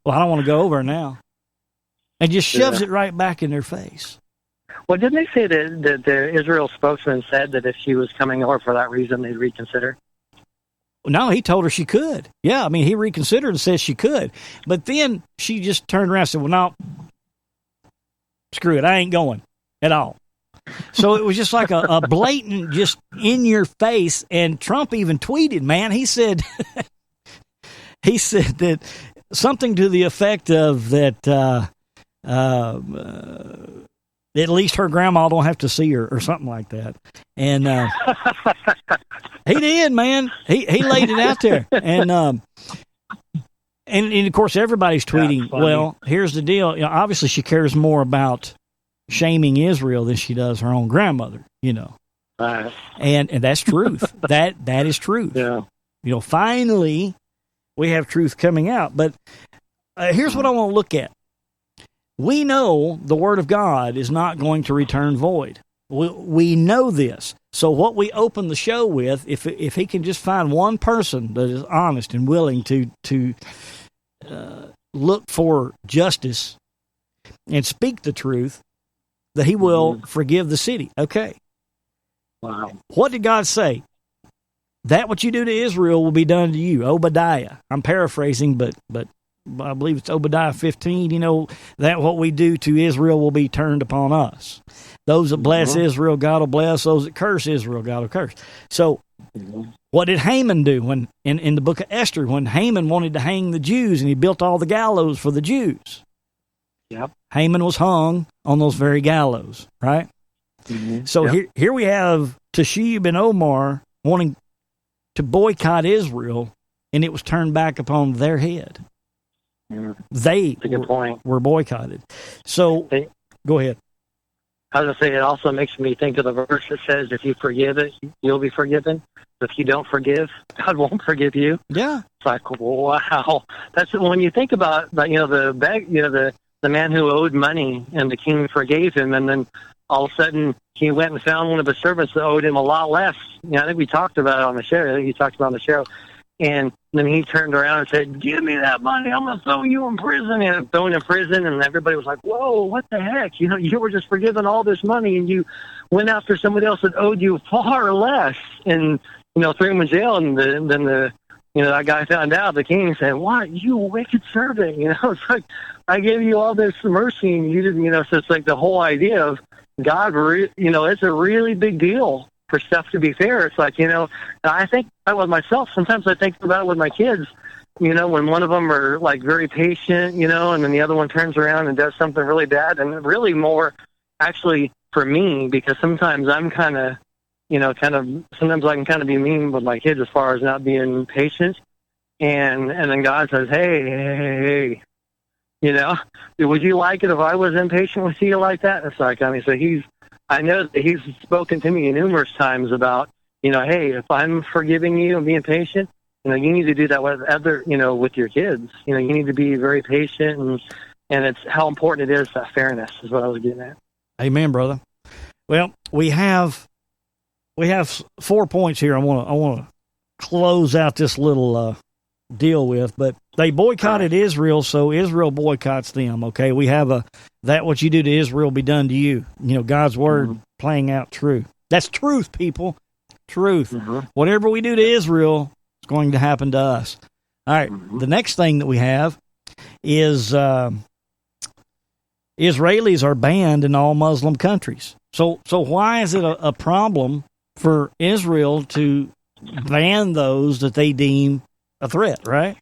well, I don't want to go over now. And just shoves it right back in their face. Well, didn't they say that the Israel spokesman said that if she was coming over for that reason, they'd reconsider? No, he told her she could. Yeah, he reconsidered and said she could. But then she just turned around and said, well, no, screw it, I ain't going at all. So it was just like a blatant, just in your face. And Trump even tweeted, man, he said that something to the effect of that, at least her grandma don't have to see her or something like that. And he did, man. He laid it out there. And of course, everybody's tweeting, well, here's the deal. Obviously, she cares more about shaming Israel than she does her own grandmother, and that's truth. that is truth. Yeah. Finally we have truth coming out. But here's what I want to look at. We know the word of God is not going to return void. We know this. So what we open the show with, if he can just find one person that is honest and willing to look for justice and speak the truth, that he will forgive the city. Okay. Wow. What did God say? That what you do to Israel will be done to you. Obadiah. I'm paraphrasing, but I believe it's Obadiah 15. That what we do to Israel will be turned upon us. Those that bless Israel, God will bless. Those that curse Israel, God will curse. So what did Haman do when in the book of Esther, when Haman wanted to hang the Jews and he built all the gallows for the Jews? Yep. Haman was hung on those very gallows, right? Mm-hmm. So here we have Tashib and Omar wanting to boycott Israel, and it was turned back upon their head. Yeah. They were boycotted. So, go ahead. I was going to say, it also makes me think of the verse that says, if you forgive it, you'll be forgiven. If you don't forgive, God won't forgive you. Yeah. It's like, wow. That's when you think about, the man who owed money and the king forgave him, and then all of a sudden he went and found one of his servants that owed him a lot less. I think we talked about it on the show. I think you talked about it on the show. And then he turned around and said, "Give me that money. I'm going to throw you in prison." And thrown in prison, and everybody was like, "Whoa, what the heck? You know, you were just forgiven all this money, and you went after somebody else that owed you far less." And, you know, threw him in jail. And then the you know, that guy found out, the king said, "What, you wicked servant?" You know, it's like, I gave you all this mercy, and you didn't, you know, so it's like the whole idea of God, you know, it's a really big deal for stuff to be fair. It's like, you know, I think about with myself. Sometimes I think about it with my kids, you know, when one of them are like very patient, you know, and then the other one turns around and does something really bad, and really more actually for me, because sometimes I'm kind of, you know, sometimes I can kind of be mean with my kids as far as not being patient. And then God says, hey, you know, would you like it if I was impatient with you like that? It's like, I mean, so I know that he's spoken to me numerous times about, you know, hey, if I'm forgiving you and being patient, you know, you need to do that with with your kids. You know, you need to be very patient, and it's how important it is, that fairness is what I was getting at. Amen, brother. Well, we have 4 points here I want to close out this little deal with, but they boycotted Israel, so Israel boycotts them. Okay, we have that what you do to Israel be done to you. You know, God's word playing out true. That's truth, people. Truth. Whatever we do to Israel is going to happen to us. All right. The next thing that we have is Israelis are banned in all Muslim countries. So why is it a problem for Israel to ban those that they deem a threat, right?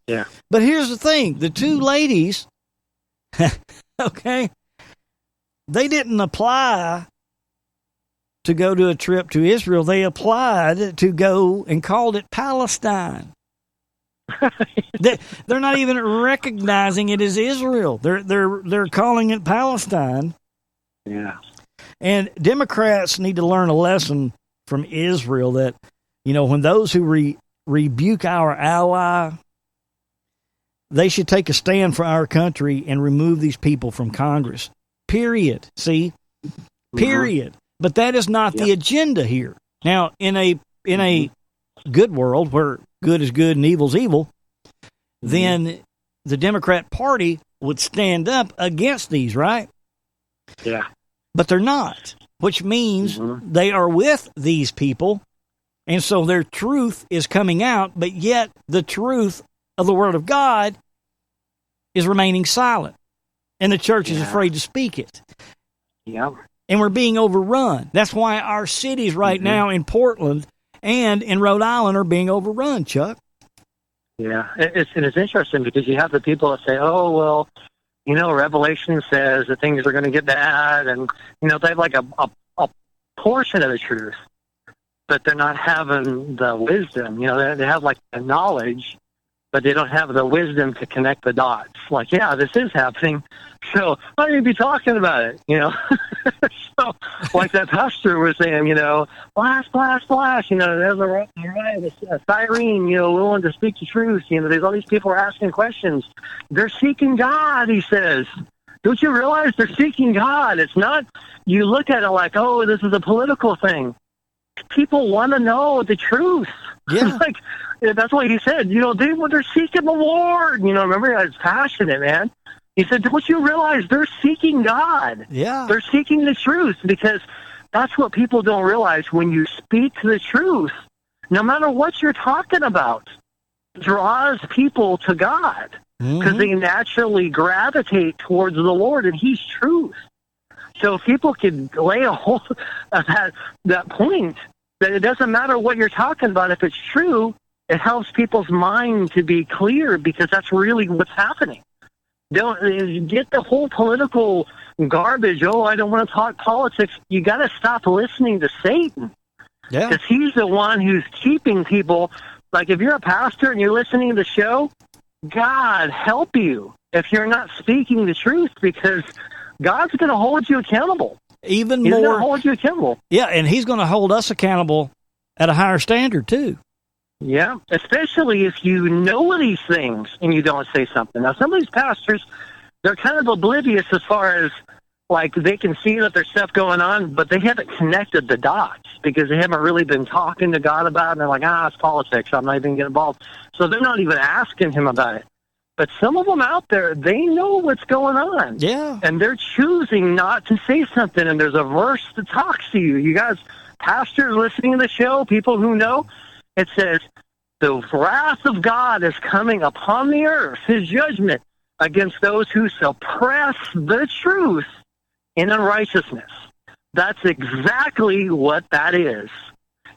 Yeah. But here's the thing. The two ladies, okay, they didn't apply to go to a trip to Israel. They applied to go and called it Palestine. They're not even recognizing it as Israel. They're calling it Palestine. Yeah. And Democrats need to learn a lesson from Israel that, you know, when those who rebuke our ally, they should take a stand for our country and remove these people from Congress. Period. See? Period. But that is not the agenda here. Now, in a good world where good is good and evil is evil, then the Democrat Party would stand up against these, right? Yeah. But they're not, which means they are with these people, and so their truth is coming out, but yet the truth of the Word of God is remaining silent, and the church is afraid to speak it. Yeah. And we're being overrun. That's why our cities right now in Portland and in Rhode Island are being overrun, Chuck. Yeah, it's interesting because you have the people that say, "Oh, well, you know, Revelation says that things are going to get bad," and you know, they have like a portion of the truth, but they're not having the wisdom. You know, they have like the knowledge, but they don't have the wisdom to connect the dots. Like, yeah, this is happening, so why don't you be talking about it? You know, so like that pastor was saying, you know, blast, blast, blast. You know, there's a siren, you know, willing to speak the truth. You know, there's all these people are asking questions. They're seeking God, he says. Don't you realize they're seeking God? It's not, you look at it like, oh, this is a political thing. People want to know the truth. Yeah. Like, that's what he said. You know, they're seeking the Lord. You know, remember, I was passionate, man. He said, don't you realize they're seeking God? Yeah. They're seeking the truth, because that's what people don't realize. When you speak the truth, no matter what you're talking about, draws people to God, because they naturally gravitate towards the Lord, and He's truth. So if people can lay a hold of that point, that it doesn't matter what you're talking about, if it's true, it helps people's mind to be clear, because that's really what's happening. Don't get the whole political garbage. Oh, I don't want to talk politics. You got to stop listening to Satan, because he's the one who's keeping people. Like, if you're a pastor and you're listening to the show, God help you if you're not speaking the truth, because God's going to hold you accountable. He's going to hold you accountable. Yeah, and He's going to hold us accountable at a higher standard, too. Yeah, especially if you know these things and you don't say something. Now, some of these pastors, they're kind of oblivious as far as, like they can see that there's stuff going on, but they haven't connected the dots because they haven't really been talking to God about it. And they're like, it's politics. I'm not even getting involved. So they're not even asking him about it. But some of them out there, they know what's going on. Yeah. And they're choosing not to say something. And there's a verse that talks to you. You guys, pastors listening to the show, people who know, it says, the wrath of God is coming upon the earth, his judgment against those who suppress the truth in unrighteousness. That's exactly what that is.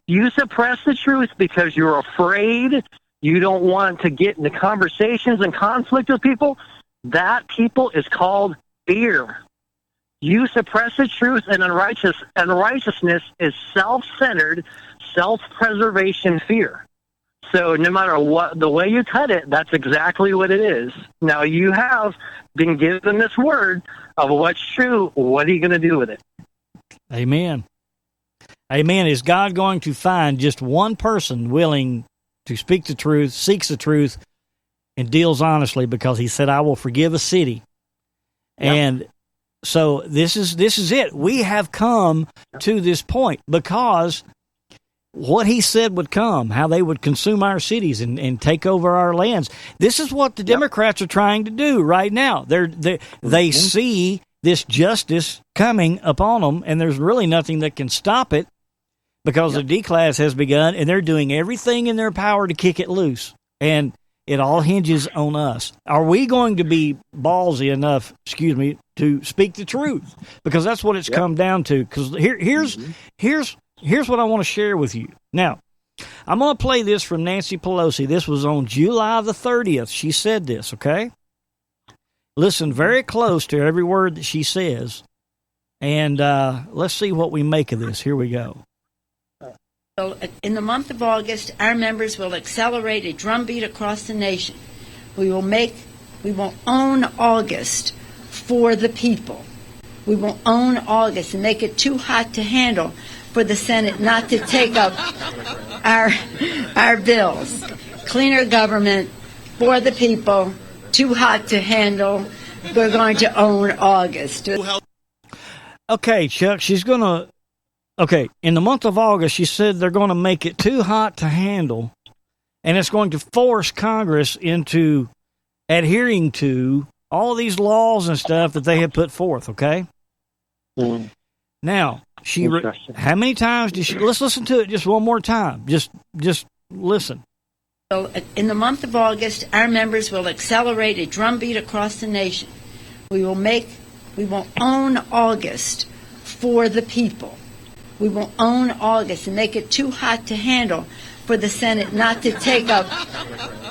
You suppress the truth because you're afraid, you don't want to get into conversations and conflict with people. That people is called fear. You suppress the truth, and unrighteousness is self-centered, self-preservation fear. So no matter what, the way you cut it, that's exactly what it is. Now you have been given this word of what's true. What are you going to do with it? Amen. Amen. Is God going to find just one person willing to speak the truth, seeks the truth, and deals honestly? Because he said, I will forgive a city. Yep. And so this is it. We have come to this point because what he said would come, how they would consume our cities and take over our lands. This is what the Democrats are trying to do right now. They see this justice coming upon them, and there's really nothing that can stop it because the D-class has begun, and they're doing everything in their power to kick it loose. And it all hinges on us. Are we going to be ballsy enough, to speak the truth? Because that's what it's come down to. Because here's what I want to share with you. Now, I'm going to play this from Nancy Pelosi. This was on July the 30th. She said this, okay? Listen very close to every word that she says, and let's see what we make of this. Here we go. In the month of August, our members will accelerate a drumbeat across the nation. We will own August for the people. We will own August and make it too hot to handle for the Senate not to take up our bills. Cleaner government for the people, too hot to handle. We're going to own August. Okay, Chuck, in the month of August, she said they're going to make it too hot to handle, and it's going to force Congress into adhering to all these laws and stuff that they have put forth, okay? Mm. Now, how many times did she... Let's listen to it just one more time. Just listen. In the month of August, our members will accelerate a drumbeat across the nation. We will own August for the people. We will own August and make it too hot to handle for the Senate not to take up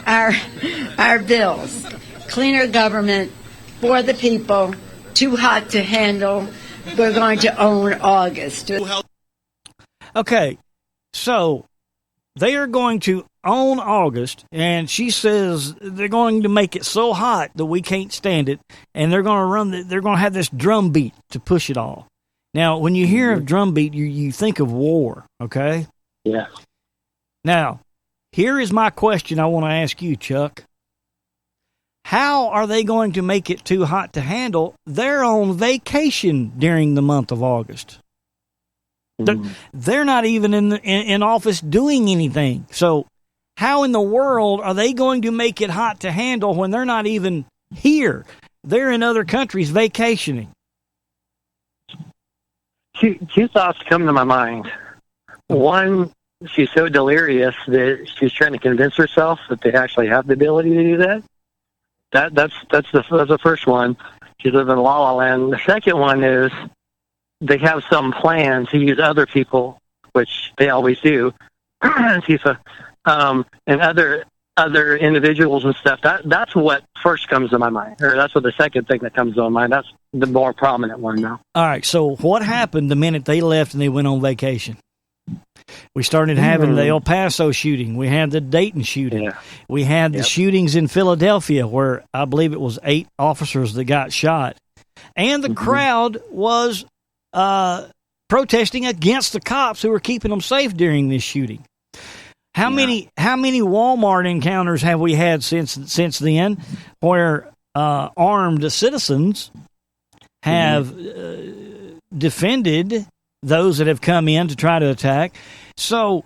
our bills. Cleaner government for the people, too hot to handle. We're going to own August. Okay, so they are going to own August, and she says they're going to make it so hot that we can't stand it, and they're going to have this drum beat to push it all. Now, when you hear of drum beat, you think of war, okay? Yeah. Now, here is my question I want to ask you, Chuck. How are they going to make it too hot to handle? They're on vacation during the month of August. They're not even in office doing anything. So how in the world are they going to make it hot to handle when they're not even here? They're in other countries vacationing. Two thoughts come to my mind. One, she's so delirious that she's trying to convince herself that they actually have the ability to do that. That's the first one. She's living in La La Land. The second one is they have some plan to use other people, which they always do, Tifa, and other individuals and stuff. That's what first comes to my mind, or that's what the second thing that comes to my mind. That's the more prominent one now. All right, so what happened the minute they left and they went on vacation? We started having the El Paso shooting. We had the Dayton shooting. Yeah. We had the shootings in Philadelphia where I believe it was 8 officers that got shot. And the crowd was protesting against the cops who were keeping them safe during this shooting. How many Walmart encounters have we had since then where armed citizens have defended those that have come in to try to attack. So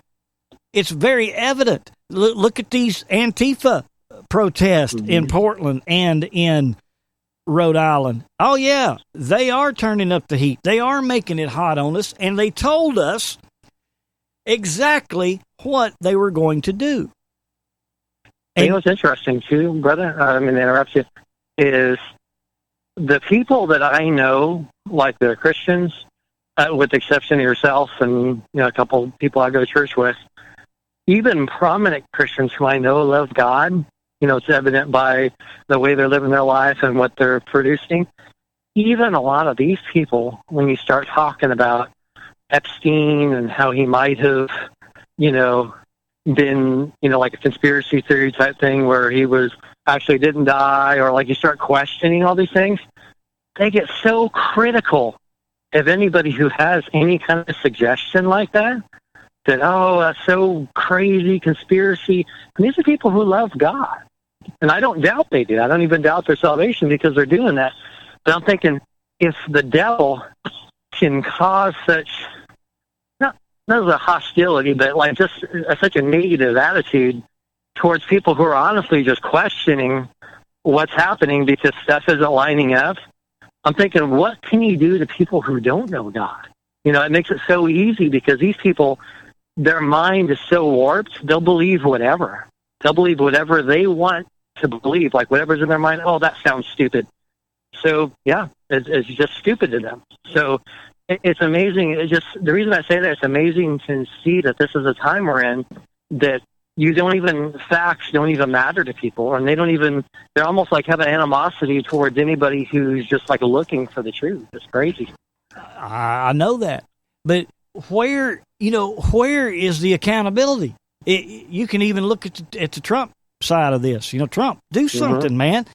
it's very evident. Look at these Antifa protests in Portland and in Rhode Island. Oh, yeah, they are turning up the heat. They are making it hot on us, and they told us exactly what they were going to do. You know what's interesting, too, brother? I mean, to interrupt you, is the people that I know, like the Christians, with the exception of yourself and a couple of people I go to church with, even prominent Christians who I know love God, it's evident by the way they're living their life and what they're producing. Even a lot of these people, when you start talking about Epstein and how he might have, been, like a conspiracy theory type thing where he actually didn't die, or like you start questioning all these things, they get so critical of anybody who has any kind of suggestion like that, that's so crazy, conspiracy. And these are people who love God. And I don't doubt they do. I don't even doubt their salvation because they're doing that. But I'm thinking, if the devil can cause such, not a hostility, but like just such a negative attitude towards people who are honestly just questioning what's happening because stuff isn't lining up, I'm thinking, what can you do to people who don't know God? It makes it so easy because these people, their mind is so warped, they'll believe whatever. They'll believe whatever they want to believe, like whatever's in their mind. Oh, that sounds stupid. So, yeah, it's just stupid to them. So it's amazing. The reason I say that, it's amazing to see that this is a time we're in that facts don't even matter to people, and they're almost like have an animosity towards anybody who's just like looking for the truth. It's crazy. I know that. But where is the accountability? You can even look at the Trump side of this. Trump, do something, man.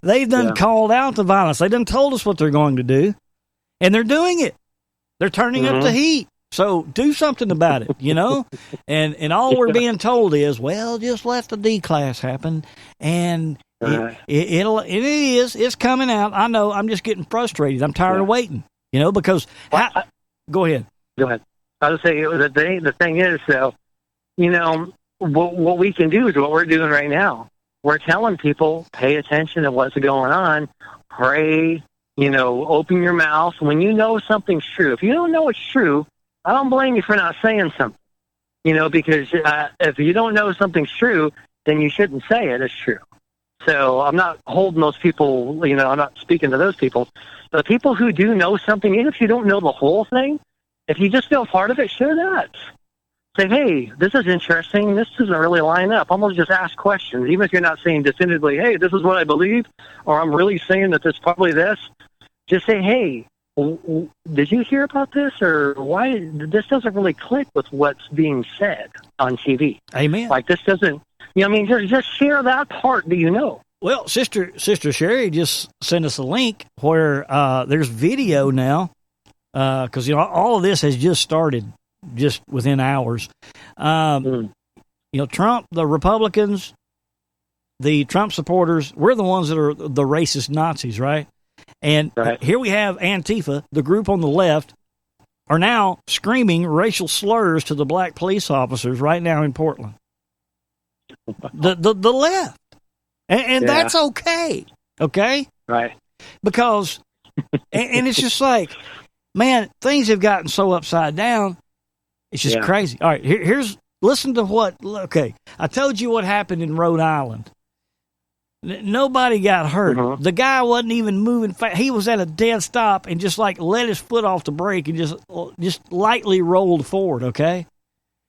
They've done called out the violence. They done told us what they're going to do, and they're doing it. They're turning up the heat. So do something about it, And all we're being told is, well, just let the D class happen, and it's coming out. I know. I'm just getting frustrated. I'm tired of waiting, because. Go ahead. Go ahead. I was saying the thing is, though, what we can do is what we're doing right now. We're telling people, pay attention to what's going on, pray, open your mouth. When you know something's true, if you don't know it's true, I don't blame you for not saying something, because if you don't know something's true, then you shouldn't say it as true. So I'm not holding those people, I'm not speaking to those people. But people who do know something, even if you don't know the whole thing, if you just feel part of it, share that. Say, hey, this is interesting. This doesn't really line up. Almost just ask questions. Even if you're not saying definitively, hey, this is what I believe, or I'm really saying that it's probably this. Just say, hey, did you hear about this? Or why this doesn't really click with what's being said on TV. Amen. Like this doesn't, just share that part that you know. Well, Sister Sherry just sent us a link where there's video now, because all of this has just started just within hours. Trump, the Republicans, the Trump supporters, we're the ones that are the racist Nazis, right? And here we have Antifa, the group on the left, are now screaming racial slurs to the black police officers right now in Portland. The left. And that's okay. Okay? Right. Because, and it's just like, man, things have gotten so upside down. It's just crazy. All right, listen to I told you what happened in Rhode Island. Nobody got hurt. The guy wasn't even moving fast. He was at a dead stop and just like let his foot off the brake and just lightly rolled forward, okay?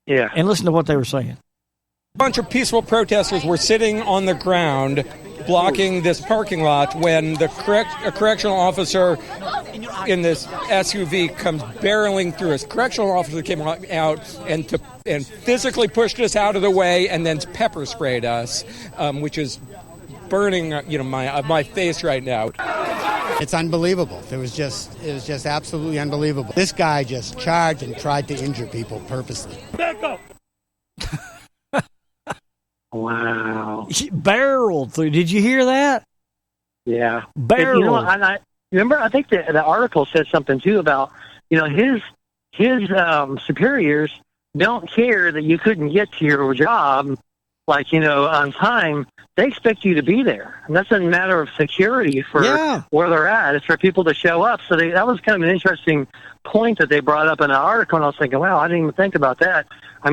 Yeah. And listen to what they were saying. A bunch of peaceful protesters were sitting on the ground blocking this parking lot when a correctional officer in this SUV comes barreling through us. Correctional officer came out and physically pushed us out of the way and then pepper sprayed us, which is burning my face right now. It's unbelievable. It was just absolutely unbelievable. This guy just charged and tried to injure people purposely. Back up. Wow. Barreled through. Did you hear that? Yeah. Barreled. remember, I think the article said something too about, his superiors don't care that you couldn't get to your job, on time. They expect you to be there. And that's a matter of security for where they're at. It's for people to show up. So that was kind of an interesting point that they brought up in an article, and I was thinking, wow, I didn't even think about that. I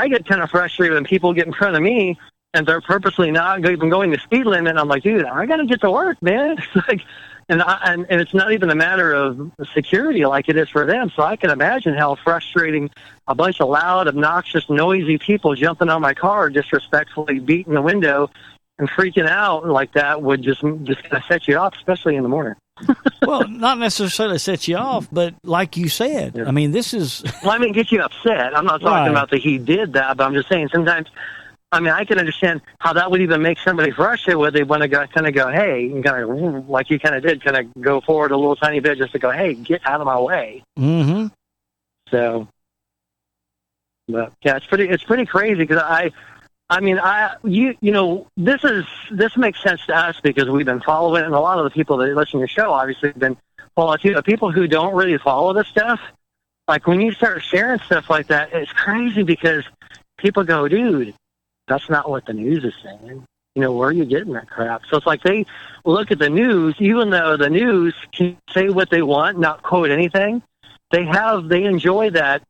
get kind of frustrated when people get in front of me and they're purposely not even going the speed limit. And I'm like, dude, I got to get to work, man. It's like, and it's not even a matter of security like it is for them. So I can imagine how frustrating a bunch of loud, obnoxious, noisy people jumping on my car, disrespectfully beating the window and freaking out like that would just kind of set you off, especially in the morning. Well, not necessarily set you off, but like you said, this is... Well, get you upset. I'm not talking about that he did that, but I'm just saying sometimes... I can understand how that would even make somebody frustrated where they want to go, hey, and kind of, like you kind of did, kind of go forward a little tiny bit just to go, hey, get out of my way. Mm-hmm. So, but yeah, it's pretty crazy because this makes sense to us because we've been following it, and a lot of the people that listen to your show obviously have been following too. People who don't really follow this stuff, like when you start sharing stuff like that, it's crazy because people go, dude, that's not what the news is saying. Where are you getting that crap? So it's like they look at the news, even though the news can say what they want, not quote anything. They enjoy that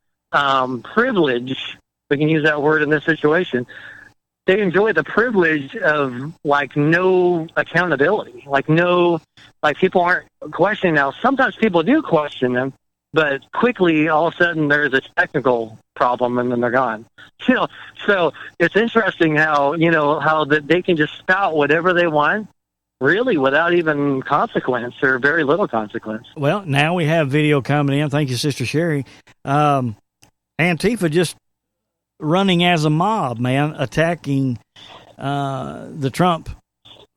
privilege. We can use that word in this situation. They enjoy the privilege of no accountability, people aren't questioning. Now, sometimes people do question them, but quickly, all of a sudden, there's a technical problem, and then they're gone. So it's interesting how that they can just spout whatever they want, really, without even consequence or very little consequence. Well, now we have video coming in. Thank you, Sister Sherry. Antifa just running as a mob, man, attacking the Trump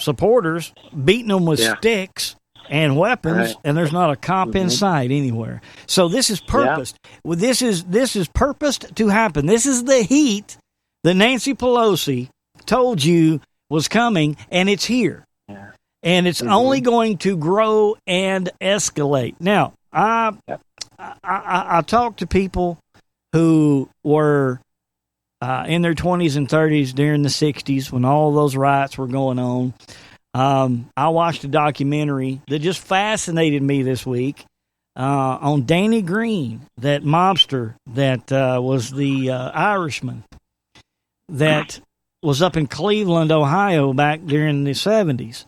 supporters, beating them with sticks and weapons, and there's not a cop in sight anywhere. So this is purposed. Yeah. This is purposed to happen. This is the heat that Nancy Pelosi told you was coming, and it's here. Yeah. And it's only going to grow and escalate. Now, I talked to people who were in their 20s and 30s during the 60s when all those riots were going on. I watched a documentary that just fascinated me this week on Danny Green, that mobster that was the Irishman that was up in Cleveland, Ohio back during the 70s.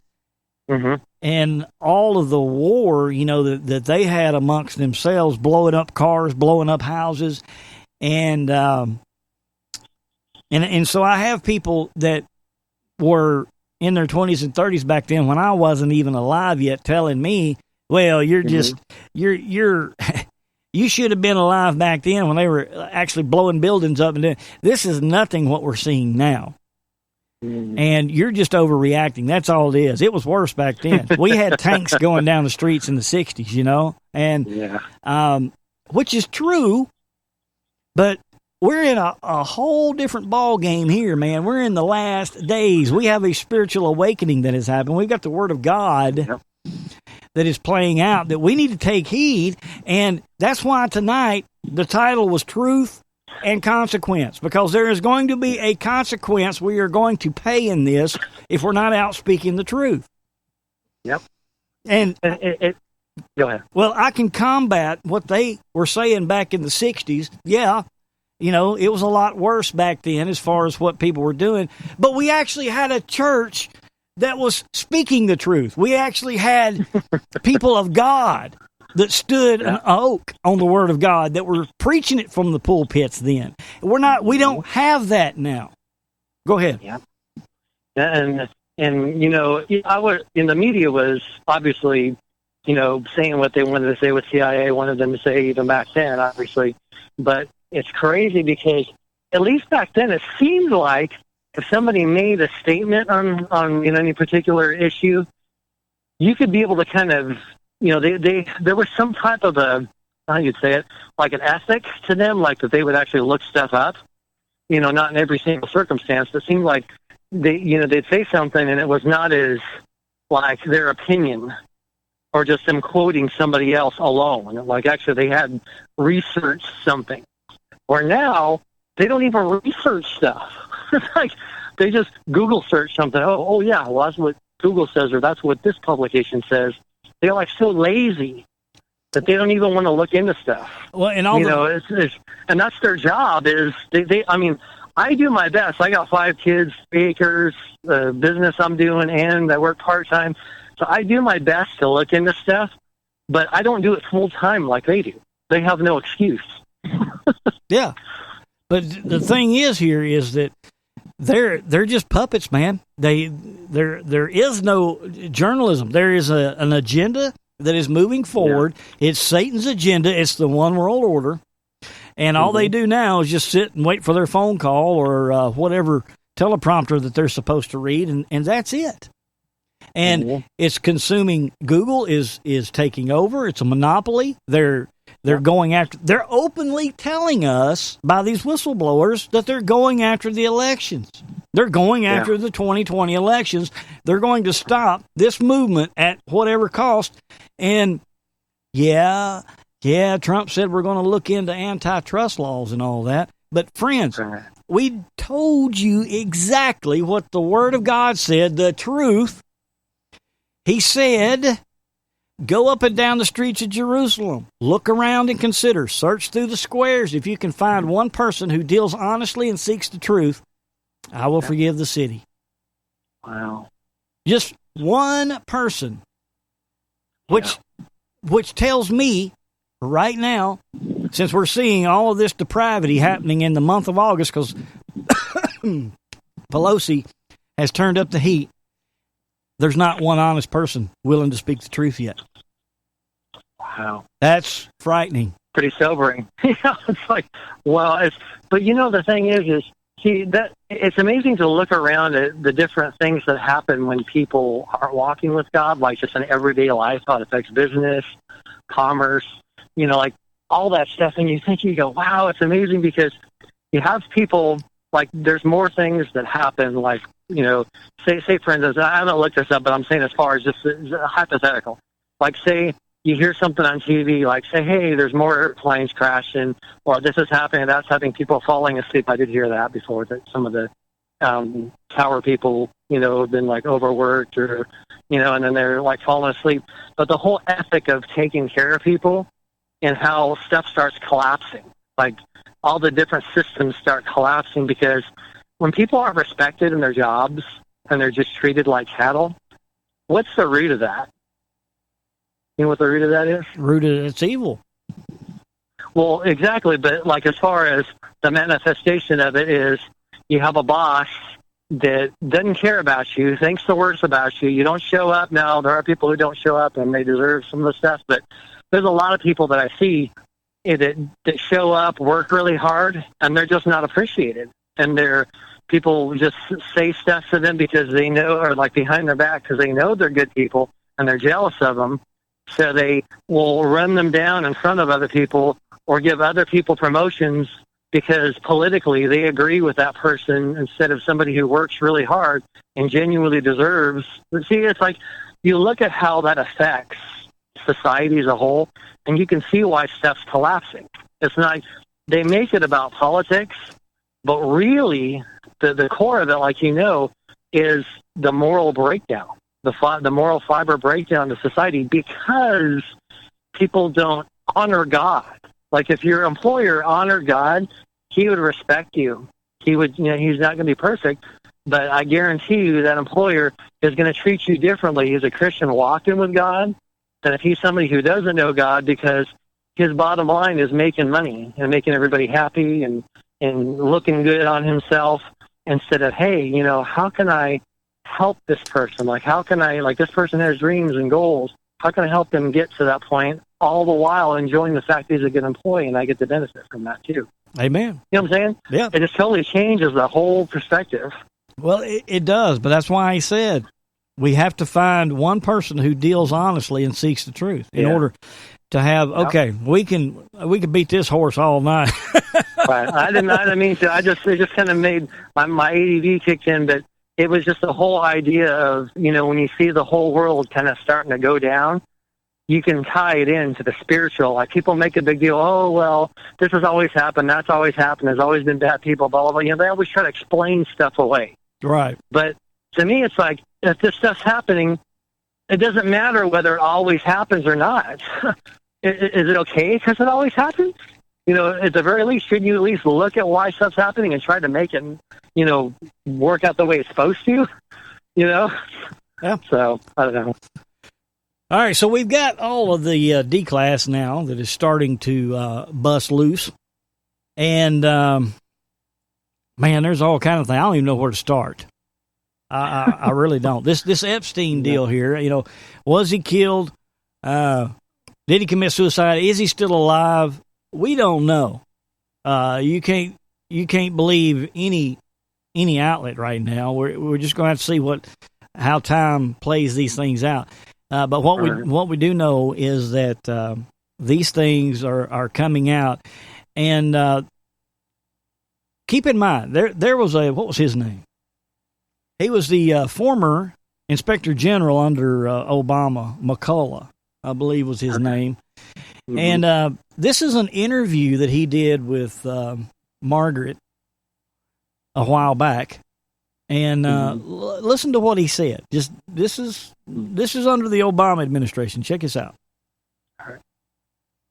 Mm-hmm. And all of the war, that they had amongst themselves, blowing up cars, blowing up houses. And so I have people that were in their 20s and 30s back then when I wasn't even alive yet telling me, well, you're just, you should have been alive back then when they were actually blowing buildings up. And this is nothing what we're seeing now. And you're just overreacting. That's all it is. It was worse back then. We had tanks going down the streets in the 60s, and which is true, but we're in a whole different ball game here, man. We're in the last days. We have a spiritual awakening that has happened. We've got the Word of God that is playing out that we need to take heed, and that's why tonight the title was Truth and Consequence, because there is going to be a consequence we are going to pay in this if we're not out speaking the truth. Yep. And go ahead. Well, I can combat what they were saying back in the 60s. Yeah. It was a lot worse back then as far as what people were doing. But we actually had a church that was speaking the truth. We actually had people of God that stood an oak on the Word of God that were preaching it from the pulpits then. We don't have that now. Go ahead. Yeah. And the media was obviously, saying what they wanted to say, what CIA wanted them to say even back then, obviously. But it's crazy because at least back then it seemed like if somebody made a statement on any particular issue, you could be able to kind of, there was some type of how you'd say it, like an ethic to them, like that they would actually look stuff up, not in every single circumstance, but it seemed like they'd say something and it was not as like their opinion. or just them quoting somebody else alone. Like actually they had researched something. Where now they don't even research stuff. It's like they just Google search something. Oh yeah, well that's what Google says, or that's what this publication says. They're like so lazy that they don't even want to look into stuff. Well, and all and that's their job. Is they? I mean, I do my best. I got 5 kids, 3 acres, business I'm doing, and I work part-time. So I do my best to look into stuff, but I don't do it full-time like they do. They have no excuse. Yeah. But the thing is here is that they're just puppets, man. There is no journalism. There is an agenda that is moving forward. Yeah. It's Satan's agenda. It's the one world order. And all they do now is just sit and wait for their phone call or whatever teleprompter that they're supposed to read, and that's it. And it's consuming. Google is taking over. It's a monopoly. They're going after. They're openly telling us by these whistleblowers that they're going after the elections. They're going after the 2020 elections. They're going to stop this movement at whatever cost. And Trump said we're going to look into antitrust laws and all that. But friends, we told you exactly what the Word of God said, the truth. He said, go up and down the streets of Jerusalem. Look around and consider. Search through the squares. If you can find one person who deals honestly and seeks the truth, I will forgive the city. Wow. Just one person. Which tells me right now, since we're seeing all of this depravity happening in the month of August, because Pelosi has turned up the heat, there's not one honest person willing to speak the truth yet. Wow. That's frightening. Pretty sobering. It's like, well, but the thing is that it's amazing to look around at the different things that happen when people aren't walking with God, like just in everyday life, how it affects business, commerce, like all that stuff. And you go, wow, it's amazing because you have people, like there's more things that happen, like, say for instance, I haven't looked this up, but I'm saying as far as just hypothetical, like say you hear something on TV, like say, hey, there's more airplanes crashing, or this is happening, that's happening, people falling asleep. I did hear that before, that some of the tower people, have been like overworked or, and then they're like falling asleep. But the whole ethic of taking care of people and how stuff starts collapsing, like all the different systems start collapsing because when people aren't respected in their jobs and they're just treated like cattle, what's the root of that? You know what the root of that is? It's evil. Well, exactly. But like as far as the manifestation of it is, you have a boss that doesn't care about you, thinks the worst about you. You don't show up. Now, there are people who don't show up and they deserve some of the stuff. But there's a lot of people that I see that show up, work really hard, and they're just not appreciated. And people just say stuff to them because they know, or like behind their back, because they know they're good people and they're jealous of them. So they will run them down in front of other people or give other people promotions because politically they agree with that person instead of somebody who works really hard and genuinely deserves. But see, it's like you look at how that affects society as a whole, and you can see why stuff's collapsing. It's not, they make it about politics, but really the core of it, like is the moral breakdown, the moral fiber breakdown of society, because people don't honor God. Like if your employer honored God, he would respect you. He would, he's not going to be perfect, but I guarantee you that employer is going to treat you differently as a Christian walking with God than if he's somebody who doesn't know God, because his bottom line is making money and making everybody happy and looking good on himself, instead of, hey, how can I help this person? Like, how can I, like, this person has dreams and goals. How can I help them get to that point, all the while enjoying the fact that he's a good employee and I get the benefit from that too? Amen. You know what I'm saying? Yeah. It just totally changes the whole perspective. Well, it does, but that's why he said we have to find one person who deals honestly and seeks the truth in order to have, okay, we can beat this horse all night. Right. I didn't mean to. It just kind of made my ADD kicked in, but it was just the whole idea of, when you see the whole world kind of starting to go down, you can tie it into the spiritual. Like, people make a big deal, oh, well, this has always happened, that's always happened, there's always been bad people, blah, blah, blah. You know, they always try to explain stuff away. Right. But to me, it's like, if this stuff's happening, it doesn't matter whether it always happens or not. Is it okay because it always happens? You know, at the very least, shouldn't you at least look at why stuff's happening and try to make it, you know, work out the way it's supposed to? You know? Yeah. So, I don't know. All right, so we've got all of the D-class now that is starting to bust loose. And, man, there's all kind of things. I don't even know where to start. I really don't. This Epstein deal here, you know, was he killed? Did he commit suicide? Is he still alive? We don't know. You can't believe any outlet right now. We're just going to have to see how time plays these things out. But what we do know is that these things are coming out, and keep in mind there was what was his name? He was the former Inspector General under Obama. McCullough, I believe, was his name. Mm-hmm. And this is an interview that he did with Margaret a while back. And listen to what he said. Just this is under the Obama administration. Check this out.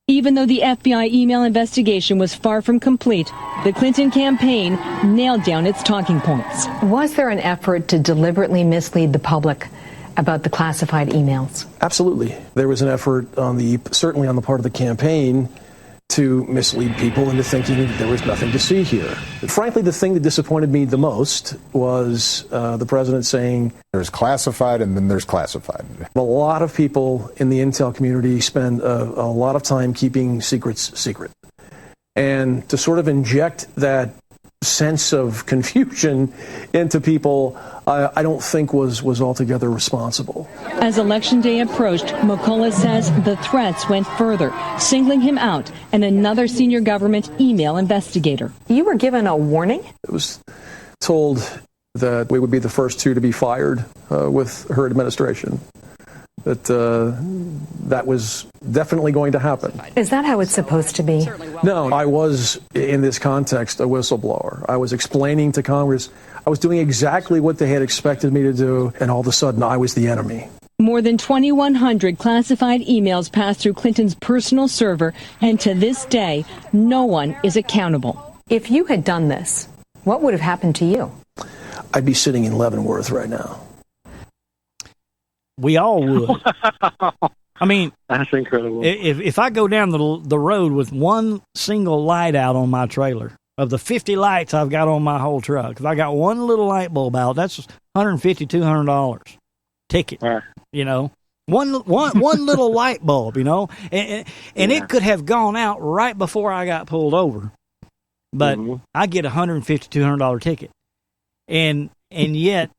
Even though the FBI email investigation was far from complete, the Clinton campaign nailed down its talking points. Was there an effort to deliberately mislead the public about the classified emails? Absolutely. There was an effort certainly on the part of the campaign to mislead people into thinking that there was nothing to see here. Frankly, the thing that disappointed me the most was the president saying, there's classified and then there's classified. A lot of people in the intel community spend a lot of time keeping secrets secret. And to sort of inject that sense of confusion into people, I don't think was altogether responsible. As Election Day approached, McCullough says the threats went further, singling him out and another senior government email investigator. You were given a warning? It was told that we would be the first two to be fired with her administration. That was definitely going to happen. Is that how it's supposed to be? No, I was, in this context, a whistleblower. I was explaining to Congress, I was doing exactly what they had expected me to do, and all of a sudden I was the enemy. More than 2,100 classified emails passed through Clinton's personal server, and to this day, no one is accountable. If you had done this, what would have happened to you? I'd be sitting in Leavenworth right now. We all would. I mean, that's incredible. If I go down the road with one single light out on my trailer, of the 50 lights I've got on my whole truck, if I got one little light bulb out, that's $150, $200 ticket. Right. You know, one little light bulb. You know, and it could have gone out right before I got pulled over, but I get $150, $200 ticket, and yet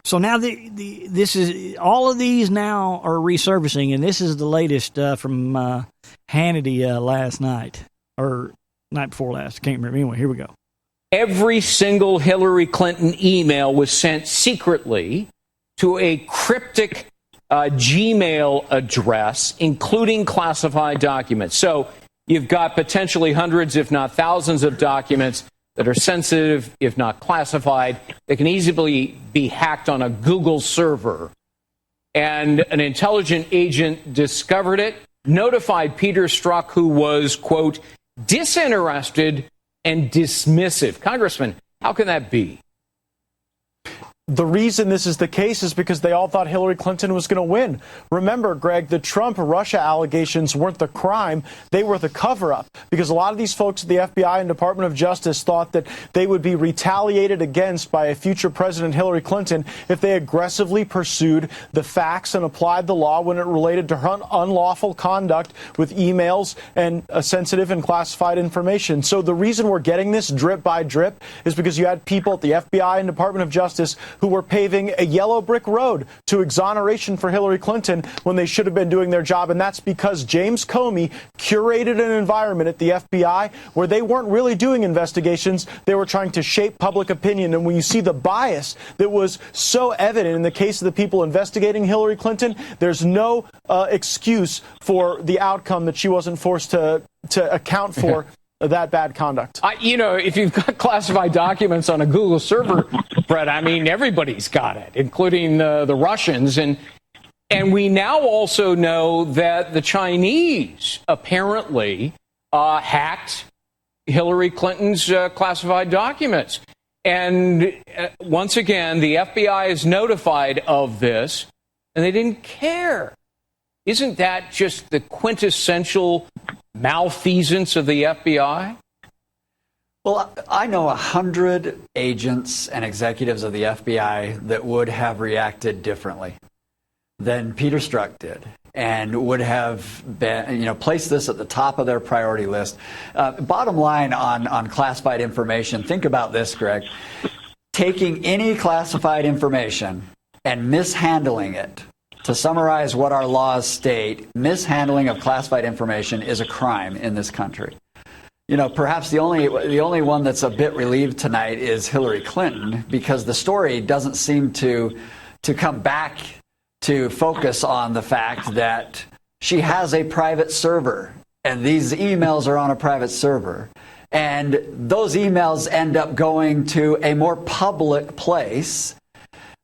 So now this is all of these now are resurfacing, and this is the latest from Hannity last night or night before last. I can't remember. Anyway, here we go. Every single Hillary Clinton email was sent secretly to a cryptic Gmail address, including classified documents. So you've got potentially hundreds, if not thousands, of documents that are sensitive, if not classified, that can easily be hacked on a Google server. And an intelligence agent discovered it, notified Peter Strzok, who was, quote, disinterested and dismissive. Congressman, how can that be? The reason this is the case is because they all thought Hillary Clinton was going to win. Remember, Greg, the Trump-Russia allegations weren't the crime. They were the cover-up, because a lot of these folks at the FBI and Department of Justice thought that they would be retaliated against by a future President Hillary Clinton if they aggressively pursued the facts and applied the law when it related to her unlawful conduct with emails and sensitive and classified information. So the reason we're getting this drip by drip is because you had people at the FBI and Department of Justice who were paving a yellow brick road to exoneration for Hillary Clinton when they should have been doing their job. And that's because James Comey curated an environment at the FBI where they weren't really doing investigations. They were trying to shape public opinion. And when you see the bias that was so evident in the case of the people investigating Hillary Clinton, there's no excuse for the outcome that she wasn't forced to account for that bad conduct. If you've got classified documents on a Google server, Brett, I mean, everybody's got it, including the Russians. And we now also know that the Chinese apparently hacked Hillary Clinton's classified documents. And once again, the FBI is notified of this, and they didn't care. Isn't that just the quintessential malfeasance of the FBI? Well, I know 100 agents and executives of the FBI that would have reacted differently than Peter Strzok did, and would have been, placed this at the top of their priority list. Bottom line on classified information, think about this, Greg. Taking any classified information and mishandling it. To summarize what our laws state, mishandling of classified information is a crime in this country. Perhaps the only one that's a bit relieved tonight is Hillary Clinton, because the story doesn't seem to come back to focus on the fact that she has a private server, and these emails are on a private server. And those emails end up going to a more public place.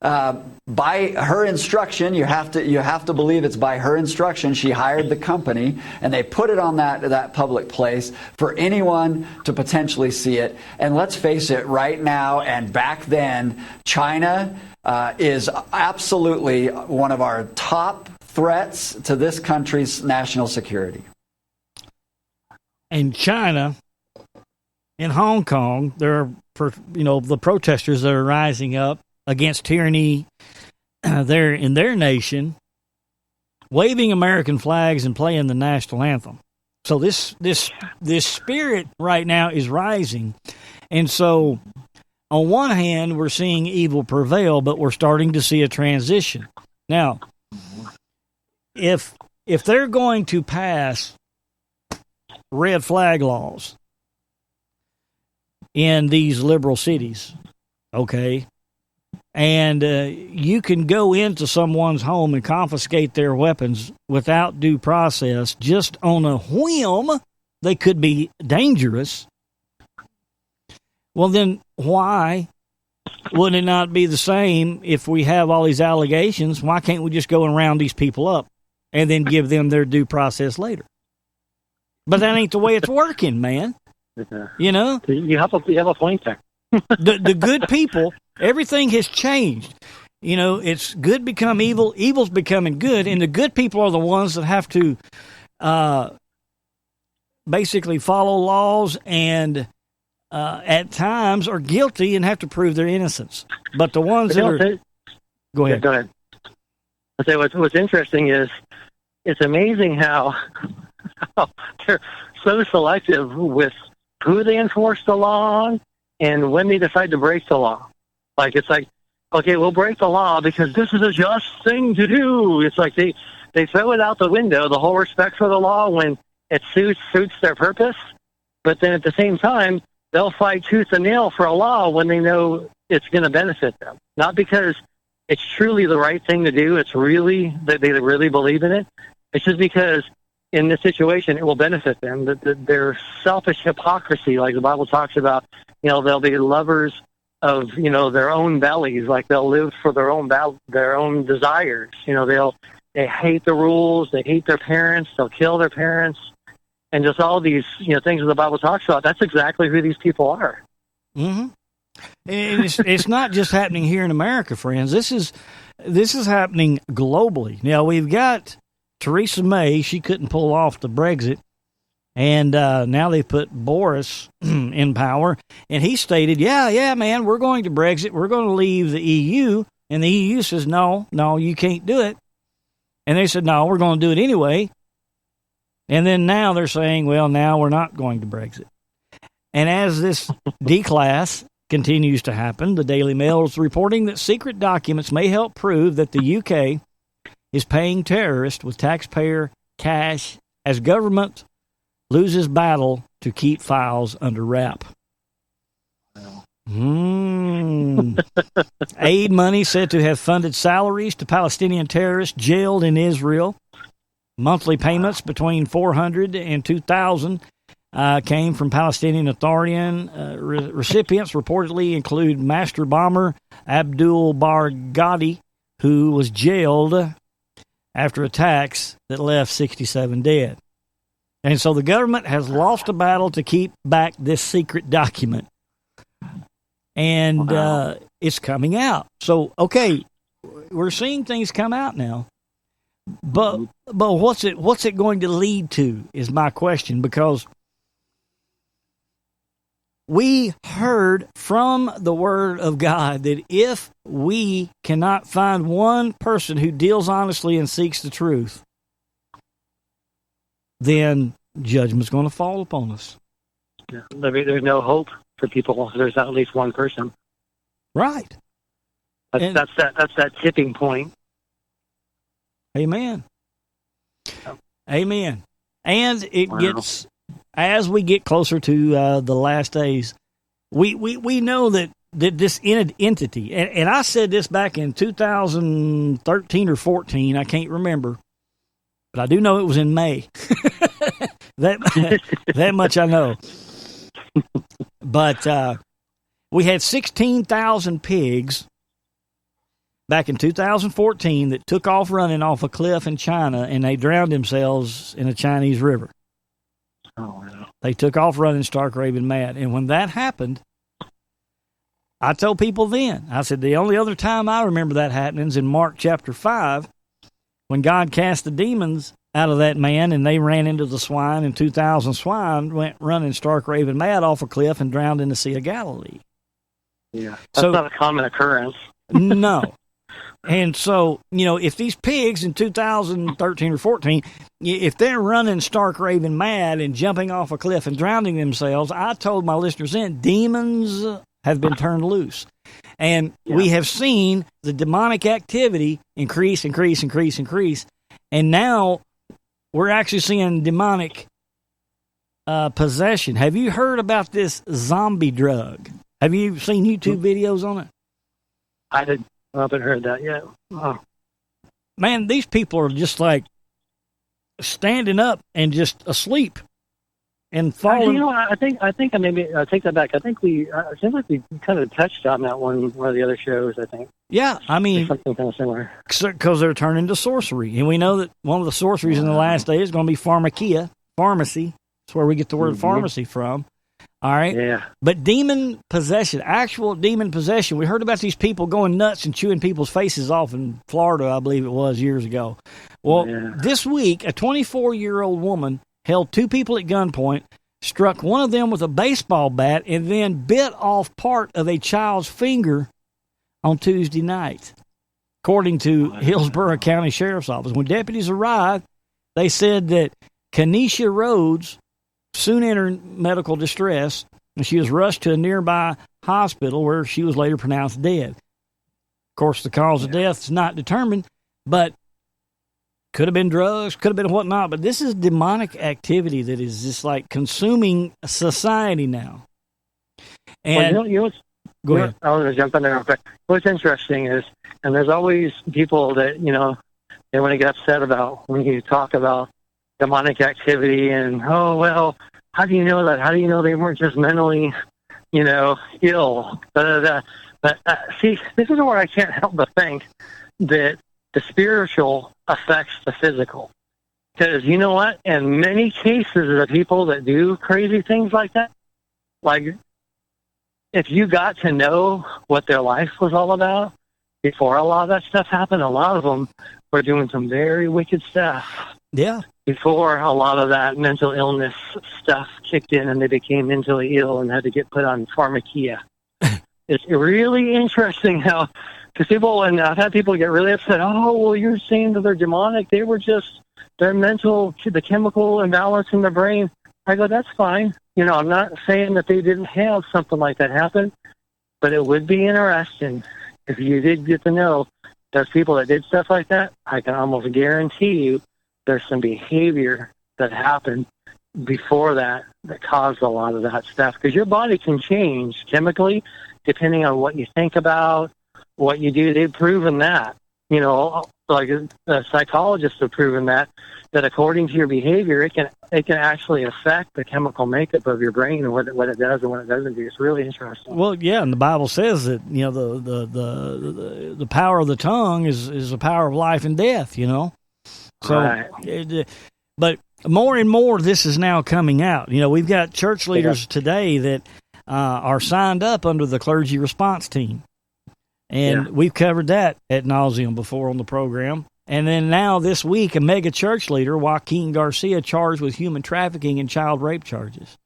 By her instruction, you have to believe it's by her instruction. She hired the company, and they put it on that public place for anyone to potentially see it. And let's face it, right now and back then, China is absolutely one of our top threats to this country's national security. In China, in Hong Kong, there are the protesters that are rising up against tyranny there in their nation, waving American flags and playing the national anthem. So this spirit right now is rising. And so on one hand, we're seeing evil prevail, but we're starting to see a transition. Now, if they're going to pass red flag laws in these liberal cities, okay, and you can go into someone's home and confiscate their weapons without due process, just on a whim, they could be dangerous. Well, then why would it not be the same if we have all these allegations? Why can't we just go and round these people up and then give them their due process later? But that ain't the way it's working, man. You have a point there. The good people, everything has changed. It's good become evil, evil's becoming good, and the good people are the ones that have to basically follow laws and at times are guilty and have to prove their innocence. But the ones that are... Go ahead. Go ahead. I say what's interesting is it's amazing how they're so selective with who they enforce the law on and when they decide to break the law. Like, it's like, okay, we'll break the law because this is a just thing to do. It's like they throw it out the window, the whole respect for the law, when it suits their purpose. But then at the same time, they'll fight tooth and nail for a law when they know it's going to benefit them. Not because it's truly the right thing to do. It's really that they really believe in it. It's just because in this situation, it will benefit them. Their selfish hypocrisy, like the Bible talks about, they'll be lovers of, their own bellies, like they'll live for their own desires. They hate the rules, they hate their parents, they'll kill their parents, and just all these, things that the Bible talks about. That's exactly who these people are. Mm-hmm. And it's not just happening here in America, friends. This is happening globally. Now, we've got Theresa May. She couldn't pull off the Brexit. And now they put Boris in power. And he stated, yeah, man, we're going to Brexit. We're going to leave the EU. And the EU says, no, you can't do it. And they said, no, we're going to do it anyway. And then now they're saying, well, now we're not going to Brexit. And as this D-class continues to happen. The Daily Mail is reporting that secret documents may help prove that the UK is paying terrorists with taxpayer cash as government loses battle to keep files under wrap. Aid money said to have funded salaries to Palestinian terrorists jailed in Israel. Monthly payments between $400 and $2,000 came from Palestinian Authority. Recipients reportedly include master bomber Abdul Barghadi, who was jailed after attacks that left 67 dead. And so the government has lost a battle to keep back this secret document. And it's coming out. So, okay, we're seeing things come out now. But what's it going to lead to is my question, because we heard from the Word of God that if we cannot find one person who deals honestly and seeks the truth, then judgment's going to fall upon us. Yeah, there's no hope for people. There's at least one person. Right. That's that tipping point. Amen. Amen. And it gets, as we get closer to the last days, we know that this entity, and I said this back in 2013 or 14, I can't remember, but I do know it was in May. that much I know. But we had 16,000 pigs back in 2014 that took off running off a cliff in China, and they drowned themselves in a Chinese river. Oh, wow. They took off running stark raving mad. And when that happened, I told people then, I said, the only other time I remember that happening is in Mark chapter 5, when God cast the demons out of that man, and they ran into the swine, and 2,000 swine went running stark raving mad off a cliff and drowned in the Sea of Galilee. Yeah, that's not a common occurrence. No. And so, if these pigs in 2013 or 14, if they're running stark raving mad and jumping off a cliff and drowning themselves, I told my listeners then, demons have been turned loose. And we have seen the demonic activity increase. And now we're actually seeing demonic possession. Have you heard about this zombie drug? Have you seen YouTube videos on it? I haven't heard that yet. Oh. Man, these people are just like standing up and just asleep and falling. I think maybe I take that back. I think it seems like we kind of touched on that one of the other shows, I think. Yeah, I mean, something kind of similar. Because they're turning to sorcery. And we know that one of the sorceries in the last day is going to be pharmacy. That's where we get the word pharmacy from. All right? Yeah. But demon possession, actual demon possession. We heard about these people going nuts and chewing people's faces off in Florida, I believe it was, years ago. Well, this week, a 24-year-old woman held two people at gunpoint, struck one of them with a baseball bat, and then bit off part of a child's finger on Tuesday night, according to Hillsborough County Sheriff's Office. When deputies arrived, they said that Kenesha Rhodes soon entered medical distress, and she was rushed to a nearby hospital where she was later pronounced dead. Of course, the cause of death is not determined, but could have been drugs, could have been whatnot. But this is demonic activity that is just like consuming society now. And go ahead. I was going to jump in there real quick. What's interesting is, and there's always people that, they want to get upset about when you talk about demonic activity and, oh, well, how do you know that? How do you know they weren't just mentally, ill? But see, this is where I can't help but think that the spiritual affects the physical. Because you know what? In many cases, the people that do crazy things like that, like if you got to know what their life was all about before a lot of that stuff happened, a lot of them were doing some very wicked stuff. Yeah. Before a lot of that mental illness stuff kicked in and they became mentally ill and had to get put on pharmacia. It's really interesting how, because people, and I've had people get really upset, oh, well, you're saying that they're demonic. They were just, their mental, the chemical imbalance in the brain. I go, that's fine. I'm not saying that they didn't have something like that happen, But it would be interesting if you did get to know those people that did stuff like that. I can almost guarantee you there's some behavior that happened before that caused a lot of that stuff. Because your body can change chemically depending on what you think about, what you do. They've proven that. You know, like psychologists have proven that according to your behavior, it can actually affect the chemical makeup of your brain and what it does and what it doesn't do. It's really interesting. Well, yeah, and the Bible says that, you know, the power of the tongue is the power of life and death, you know. So, right. But more and more this is now coming out. You know, we've got church leaders today that are signed up under the clergy response team. And we've covered that ad nauseum before on the program. And then now this week, a mega church leader, Joaquin Garcia, charged with human trafficking and child rape charges.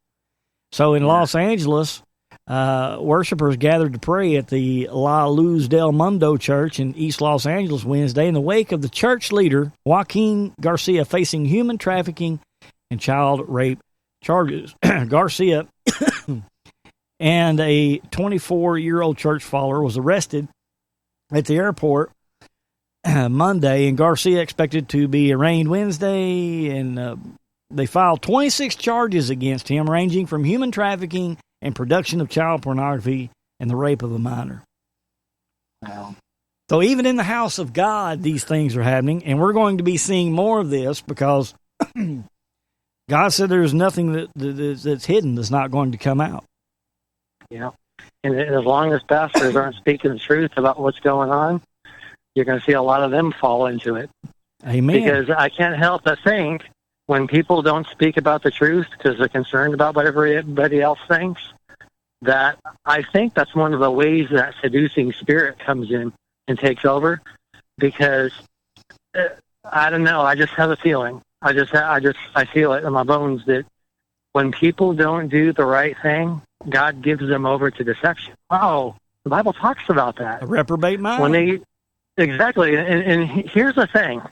So in Los Angeles, worshipers gathered to pray at the La Luz del Mundo Church in East Los Angeles Wednesday in the wake of the church leader, Joaquin Garcia, facing human trafficking and child rape charges. Garcia and a 24-year-old church follower was arrested at the airport Monday, and Garcia expected to be arraigned Wednesday, and they filed 26 charges against him, ranging from human trafficking and production of child pornography and the rape of a minor. Wow. So even in the house of God, these things are happening, and we're going to be seeing more of this because God said there's nothing that's hidden that's not going to come out. Yeah. And as long as pastors aren't speaking the truth about what's going on, you're going to see a lot of them fall into it. Amen. Because I can't help but think when people don't speak about the truth because they're concerned about what everybody else thinks, that I think that's one of the ways that seducing spirit comes in and takes over. Because I don't know, I just have a feeling. I feel it in my bones that when people don't do the right thing, God gives them over to deception. Oh, the Bible talks about that. A reprobate mind. Exactly. And here's the thing.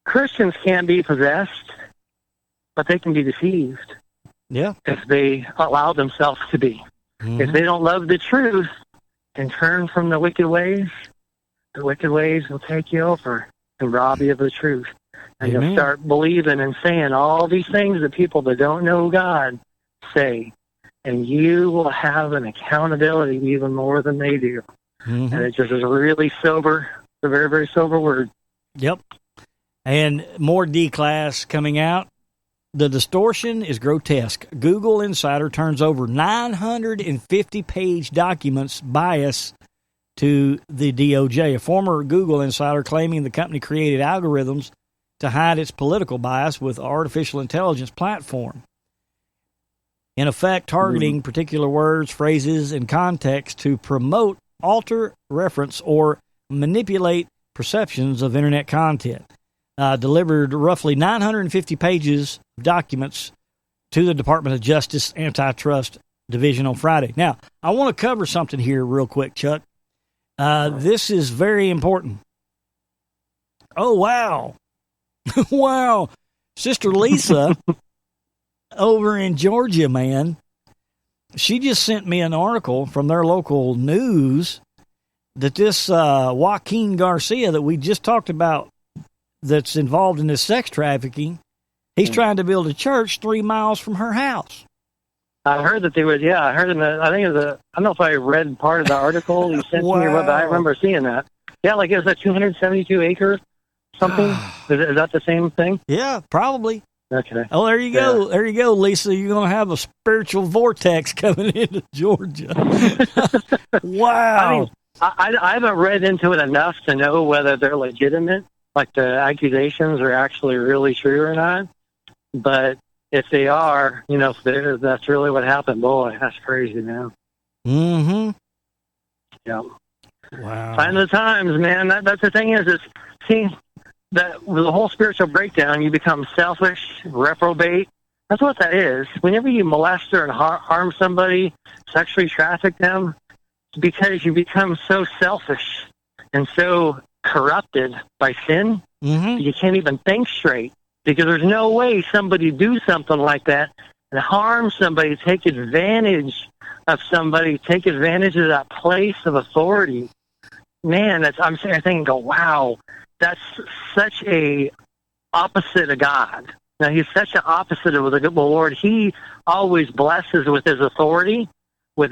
Christians can't be possessed, but they can be deceived. Yeah. If they allow themselves to be. Mm-hmm. If they don't love the truth and turn from the wicked ways will take you over and rob you of the truth. And Amen. You'll start believing and saying all these things that people that don't know God say. And you will have an accountability even more than they do. Mm-hmm. And it just is really sober, a very, very sober word. Yep. And more D-Class coming out. The distortion is grotesque. Google Insider turns over 950-page documents bias to the DOJ. A former Google insider claiming the company created algorithms to hide its political bias with artificial intelligence platform. In effect, targeting particular words, phrases, and context to promote, alter, reference, or manipulate perceptions of Internet content. Delivered roughly 950 pages of documents to the Department of Justice Antitrust Division on Friday. Now, I want to cover something here real quick, Chuck. This is very important. Oh, wow. Wow. Sister Lisa over in Georgia, man, she just sent me an article from their local news that this Joaquin Garcia that we just talked about that's involved in this sex trafficking, he's trying to build a church 3 miles from her house. I heard that they would, I heard in the, I don't know if I read part of the article you sent me, but I remember seeing that. Yeah, like it was a 272 acres something. Is that the same thing? Yeah, probably. Okay. Oh, there you go. Yeah. There you go, Lisa. You're going to have a spiritual vortex coming into Georgia. Wow. I mean, I haven't read into it enough to know whether they're legitimate, like the accusations are actually really true or not. But if they are, if that's really what happened, boy, that's crazy, man. Mm-hmm. Yeah. Wow. Sign of the times, man. That's the thing is that with the whole spiritual breakdown, you become selfish, reprobate. That's what that is. Whenever you molest or harm somebody, sexually traffic them, it's because you become so selfish and so corrupted by sin, you can't even think straight. Because there's no way somebody do something like that and harm somebody, take advantage of somebody take advantage of that place of authority. Man, I'm thinking, wow, that's such a opposite of God. Now, he's such an opposite of the Lord. He always blesses with his authority, with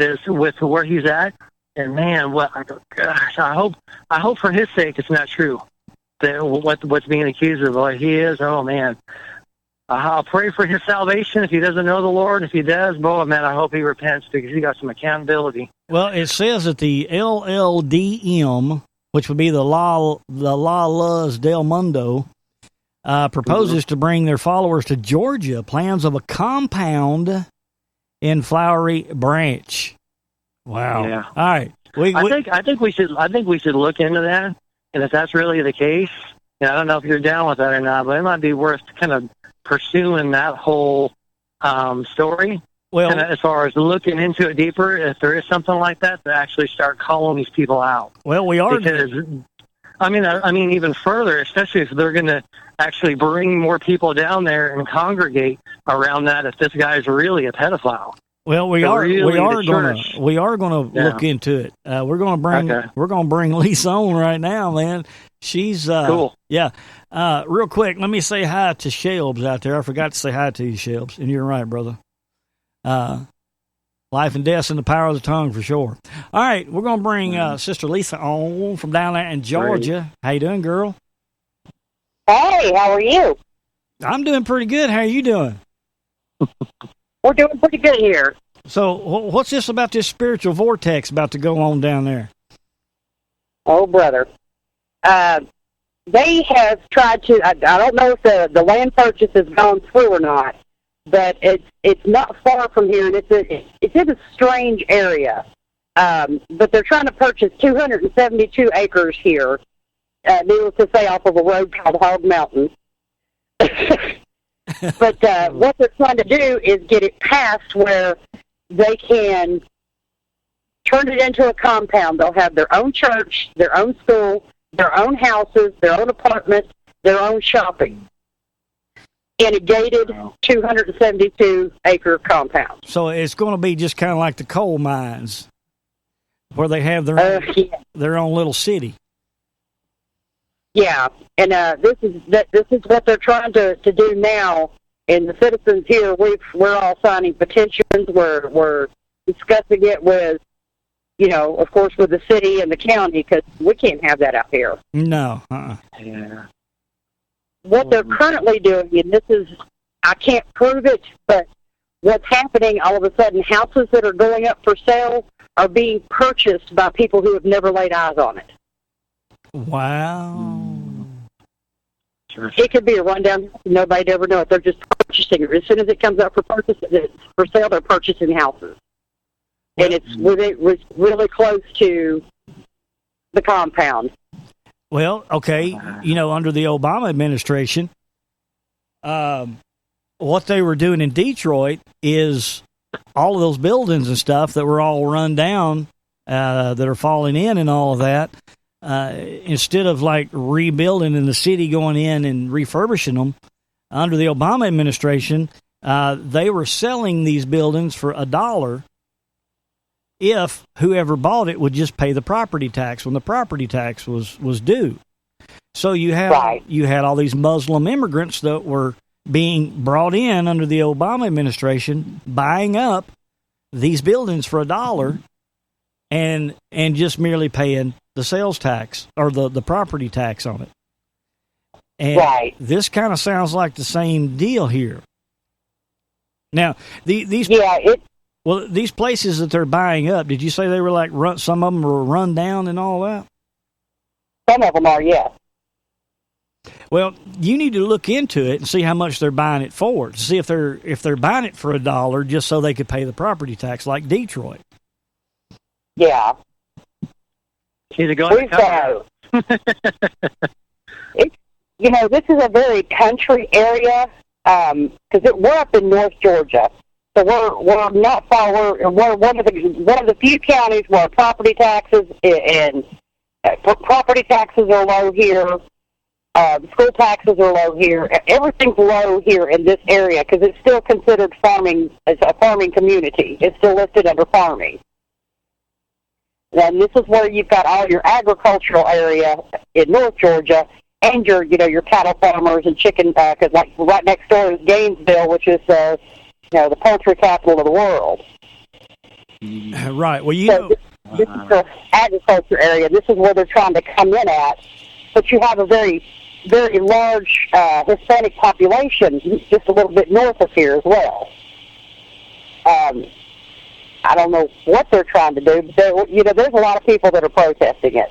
where he's at. And man, gosh, I hope for his sake it's not true. That what's being accused of, like he is. Oh man, I'll pray for his salvation if he doesn't know the Lord. If he does, boy, man, I hope he repents because he got some accountability. Well, it says that the LLDM, which would be the La Luz del Mundo, proposes to bring their followers to Georgia. Plans of a compound in Flowery Branch. Wow. Yeah. All right. I think we should look into that, and if that's really the case, I don't know if you're down with that or not, but it might be worth kind of pursuing that whole story. Well, and as far as looking into it deeper, if there is something like that, to actually start calling these people out. Well, we are. Because, I mean, even further, especially if they're going to actually bring more people down there and congregate around that, if this guy is really a pedophile. Well, we are going to look into it. We're going to bring Lisa on right now, man. She's cool. Yeah. Real quick, let me say hi to Shelbs out there. I forgot to say hi to you, Shelbs, and you're right, brother. Life and death's in the power of the tongue, for sure. All right, we're going to bring Sister Lisa on from down there in Georgia. Great. How you doing, girl? Hey, how are you? I'm doing pretty good. How are you doing? We're doing pretty good here. So, what's this about this spiritual vortex about to go on down there? Oh, brother. They have tried to, I don't know if the land purchase has gone through or not, but it's not far from here, and it's in a strange area. But they're trying to purchase 272 acres here, needless to say, off of a road called Hog Mountain. But what they're trying to do is get it past where they can turn it into a compound. They'll have their own church, their own school, their own houses, their own apartments, their own shopping in a gated 272-acre compound. So it's going to be just kind of like the coal mines where they have their own little city. Yeah, and this is what they're trying to do now. And the citizens here, we're all signing petitions. We're discussing it with, of course, with the city and the county, because we can't have that out here. No. Yeah. What they're currently doing, and this is, I can't prove it, but what's happening, all of a sudden, houses that are going up for sale are being purchased by people who have never laid eyes on it. Wow. It could be a rundown. Nobody'd ever know it. They're just purchasing it. As soon as it comes up for sale, they're purchasing houses. And it's really close to the compound. Well, okay, under the Obama administration, what they were doing in Detroit is all of those buildings and stuff that were all run down, that are falling in and all of that, instead of like rebuilding in the city, going in and refurbishing them, under the Obama administration, they were selling these buildings for $1 if whoever bought it would just pay the property tax when the property tax was due. So you had all these Muslim immigrants that were being brought in under the Obama administration, buying up these buildings for $1 and just merely paying the sales tax or the property tax on it. And this kind of sounds like the same deal here. Now, these places that they're buying up, did you say they were like some of them were run down and all that? Some of them are, yes. Well, you need to look into it and see how much they're buying it for. To see if they're buying it for $1 just so they could pay the property tax, like Detroit. Yeah. Need to go on this is a very country area because we're up in North Georgia, so we're not far. We're one of the few counties where property taxes are low here. School taxes are low here. Everything's low here in this area because it's still considered farming. It's a farming community. It's still listed under farming. And this is where you've got all your agricultural area in North Georgia, and your cattle farmers and chicken. Because like right next door is Gainesville, which is the poultry capital of the world. Right. Well, this is the agriculture area. This is where they're trying to come in at. But you have a very, very large Hispanic population just a little bit north of here as well. I don't know what they're trying to do, but there's a lot of people that are protesting it.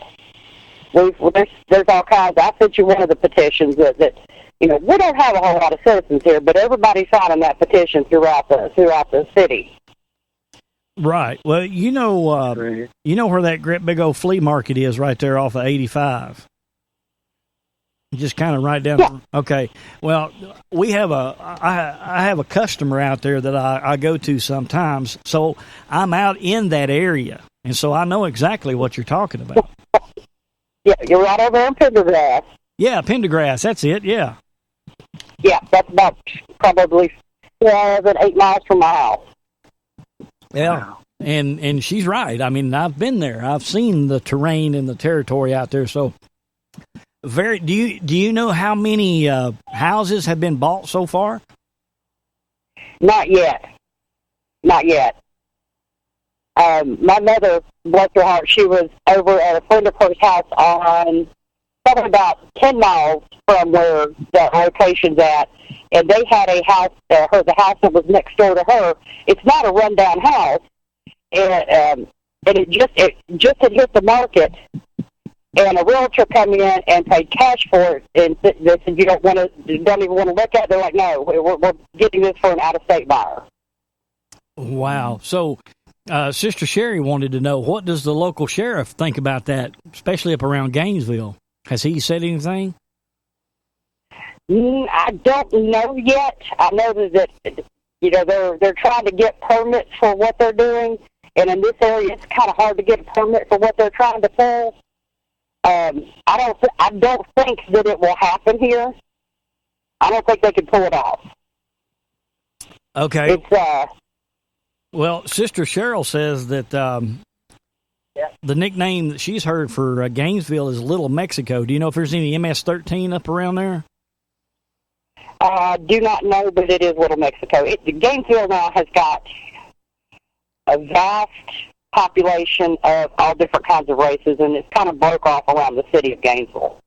There's all kinds. I sent you one of the petitions that we don't have a whole lot of citizens here, but everybody's signing that petition throughout the city. Right. Well, you know where that great big old flea market is right there off of 85. Just kind of right down. Yeah. Okay. Well, I have a customer out there that I go to sometimes, so I'm out in that area, and so I know exactly what you're talking about. Yeah, you're right over there in Pendergrass. Yeah, Pendergrass. That's it. Yeah. Yeah, that's about probably 8 miles from my house. Yeah, and she's right. I mean, I've been there. I've seen the terrain and the territory out there. So, do you know how many houses have been bought so far? Not yet. My mother, bless her heart, she was over at a friend of hers' house on probably about 10 miles from where that location's at, and they had a house, the house that was next door to her. It's not a rundown house, and it just had hit the market, and a realtor come in and paid cash for it, and they said you don't even want to look at it. They're like, no, we're getting this for an out-of-state buyer. Wow. So, Sister Sherry wanted to know, what does the local sheriff think about that, especially up around Gainesville? Has he said anything? I don't know yet. I know that they're trying to get permits for what they're doing, and in this area, it's kind of hard to get a permit for what they're trying to pull. I don't think that it will happen here. I don't think they can pull it off. Okay. It's well, Sister Cheryl says that the nickname that she's heard for Gainesville is Little Mexico. Do you know if there's any MS-13 up around there? I do not know, but it is Little Mexico. Gainesville now has got a vast population of all different kinds of races, and it's kind of broke off around the city of Gainesville.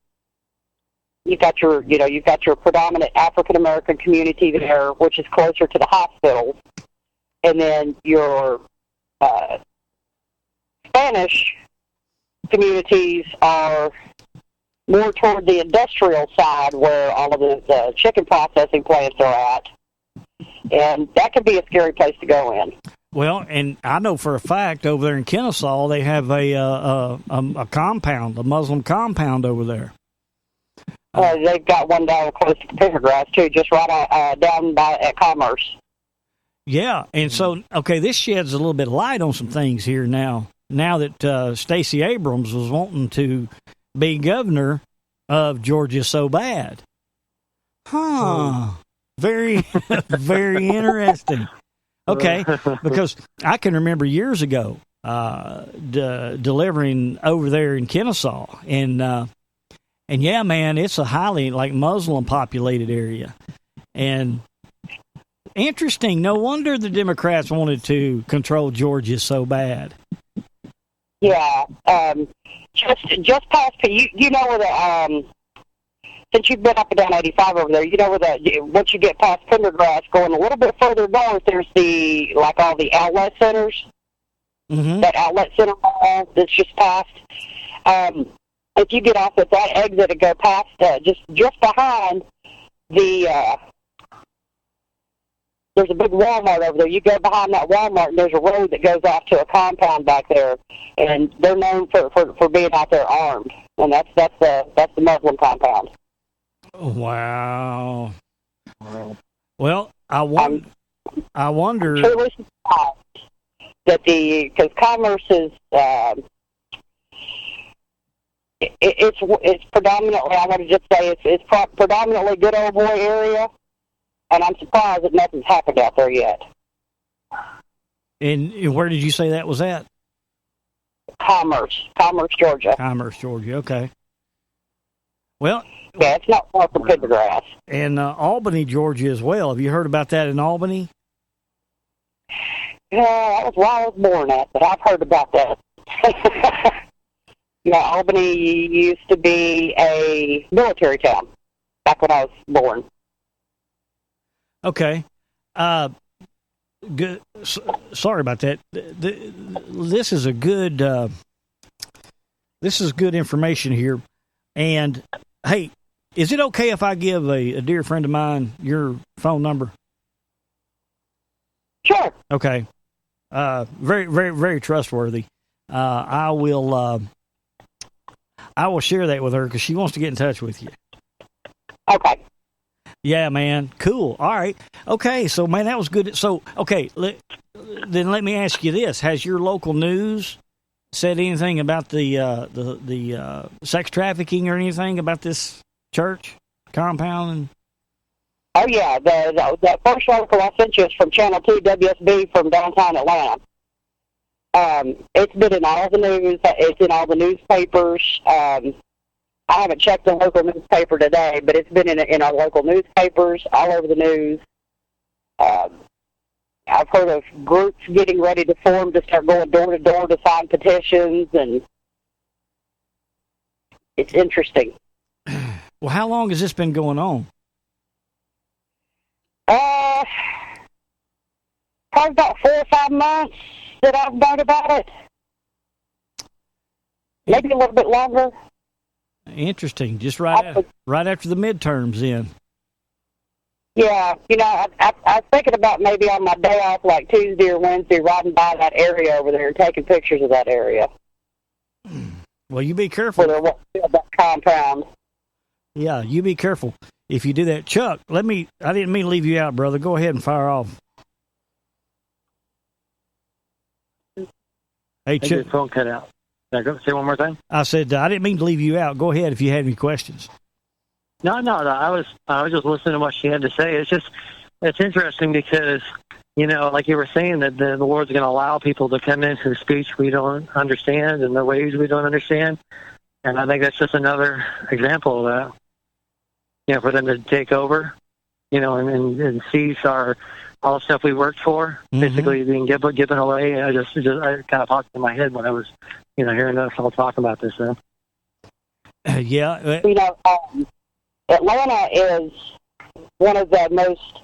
You've got your predominant African American community there, which is closer to the hospitals, and then your Spanish communities are more toward the industrial side, where all of the chicken processing plants are at, and that can be a scary place to go in. Well, and I know for a fact over there in Kennesaw they have a compound, a Muslim compound over there. They've got one down close to Pendergrass too, just right down at Commerce. Yeah, and so this sheds a little bit of light on some things here now. Now that Stacey Abrams was wanting to be governor of Georgia so bad, very, very interesting. Okay, because I can remember years ago delivering over there in Kennesaw, and yeah, man, it's a highly Muslim populated area, and interesting. No wonder the Democrats wanted to control Georgia so bad. Yeah, just past you know where the since you've been up and down 85 over there, you know where once you get past Pendergrass, going a little bit further north, there's all the outlet centers. Mm-hmm. That outlet center mall that's just past. If you get off at that exit and go past, just behind the, there's a big Walmart over there. You go behind that Walmart, and there's a road that goes off to a compound back there, and they're known for being out there armed, and that's the Muslim compound. Wow. Well, I wonder truly surprised that because Commerce is it's predominantly, I want to just say, it's predominantly good old boy area, and I'm surprised that nothing's happened out there yet. And where did you say that was at? Commerce, Georgia. Commerce, Georgia. Okay. Well, yeah, it's not far from Pendergrass. And Albany, Georgia, as well. Have you heard about that in Albany? Yeah, that was where I was born at, but I've heard about that. Yeah, Albany used to be a military town back when I was born. Okay. Good. Sorry about that. This is a good. This is good information here. And hey, is it okay if I give a dear friend of mine your phone number? Sure. Okay. Very, very, very trustworthy. I will share that with her because she wants to get in touch with you. Okay. Yeah, man. Cool. All right. Okay. So, man, that was good. So, okay. Then let me ask you this: has your local news said anything about the sex trafficking or anything about this church compound? Oh yeah, the first article I sent you is from Channel 2 WSB from downtown Atlanta. It's been in all the news. It's in all the newspapers. I haven't checked the local newspaper today, but it's been in our local newspapers, all over the news. I've heard of groups getting ready to form to start going door to door to sign petitions, and it's interesting. Well, how long has this been going on? Probably about 4 or 5 months that I've known about it. Maybe a little bit longer. Interesting. Just right after the midterms, then. Yeah, I was thinking about maybe on my day off, like Tuesday or Wednesday, riding by that area over there and taking pictures of that area. Well, you be careful. For that compound. Yeah, you be careful if you do that. Chuck, I didn't mean to leave you out, brother. Go ahead and fire off. Hey, Chuck. Your phone cut out. Say one more time. I said I didn't mean to leave you out. Go ahead if you had any questions. No. I was just listening to what she had to say. It's interesting because like you were saying that the Lord's going to allow people to come into the speech we don't understand and the ways we don't understand, and I think that's just another example of that. For them to take over, and seize all the stuff we worked for, basically being given away. I kind of popped in my head when I was, hearing us all talk about this. Yeah. Atlanta is one of the most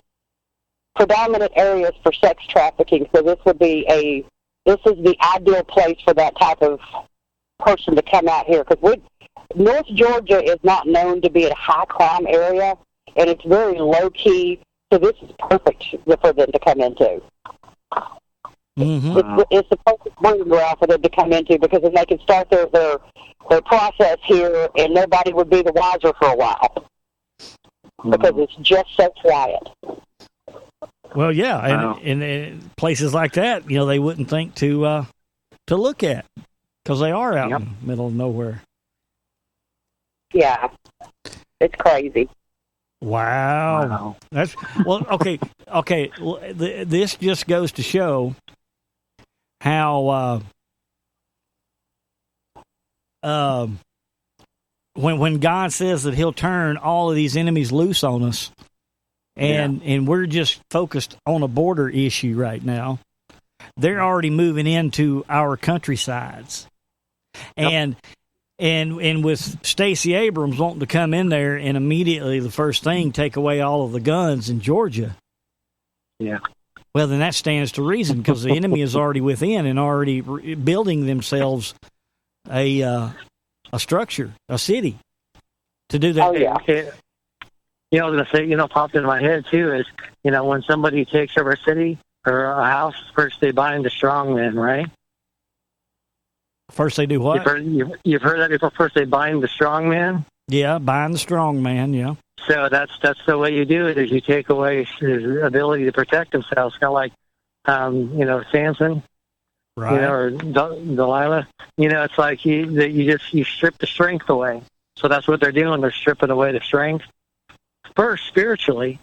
predominant areas for sex trafficking, so this is the ideal place for that type of person to come out here, because North Georgia is not known to be a high crime area, and it's very low key. So this is perfect for them to come into. Mm-hmm. It's the perfect breeding ground for them to come into, because then they can start their process here, and nobody would be the wiser for a while, because it's just so quiet. Well, yeah, and places like that, they wouldn't think to look at, because they are out in the middle of nowhere. Yeah, it's crazy. Wow. That's okay. This just goes to show how when God says that He'll turn all of these enemies loose on us, and we're just focused on a border issue right now, they're already moving into our countrysides, and with Stacey Abrams wanting to come in there and immediately the first thing take away all of the guns in Georgia. Yeah. Well, then that stands to reason, because the enemy is already within and already building themselves a structure, a city, to do that. Oh, yeah. I was going to say, popped in my head too is, when somebody takes over a city or a house, first they bind the strong man, right? First they do what? You've heard that before. First they bind the strong man. Yeah, bind the strong man. Yeah. So that's the way you do it. Is you take away his ability to protect himself. It's kind of like, Samson. Right. You know, or Delilah. You know, it's like you strip the strength away. So that's what they're doing. They're stripping away the strength first spiritually,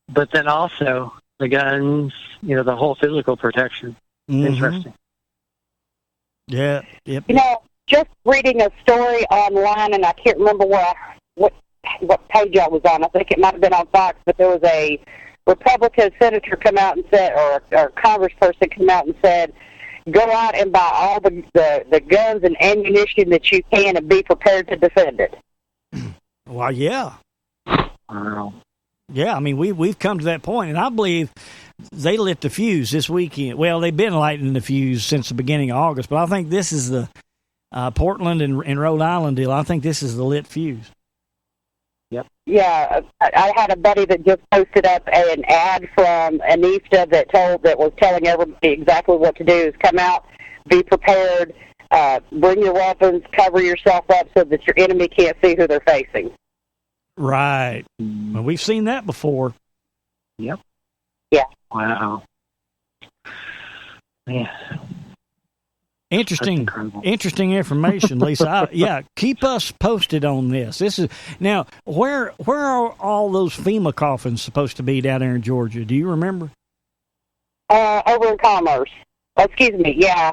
but then also the guns. You know, the whole physical protection. Mm-hmm. Interesting. Yeah. Yep. You know, just reading a story online, and I can't remember what page I was on. I think it might have been on Fox, but there was a Republican senator come out and said, or congressperson come out and said, go out and buy all the guns and ammunition that you can and be prepared to defend it. Well, yeah. Wow. Yeah, I mean, we've come to that point, and I believe they lit the fuse this weekend. Well, they've been lighting the fuse since the beginning of August, but I think this is the Portland and Rhode Island deal. I think this is the lit fuse. Yep. Yeah, I had a buddy that just posted up an ad from Anista that was telling everybody exactly what to do: is come out, be prepared, bring your weapons, cover yourself up so that your enemy can't see who they're facing. Right. Well, we've seen that before. Yep. Yeah. Wow. Man. Interesting information, Lisa. Yeah, keep us posted on this. This is now where are all those FEMA coffins supposed to be down there in Georgia? Do you remember? Over in Commerce. Excuse me. Yeah.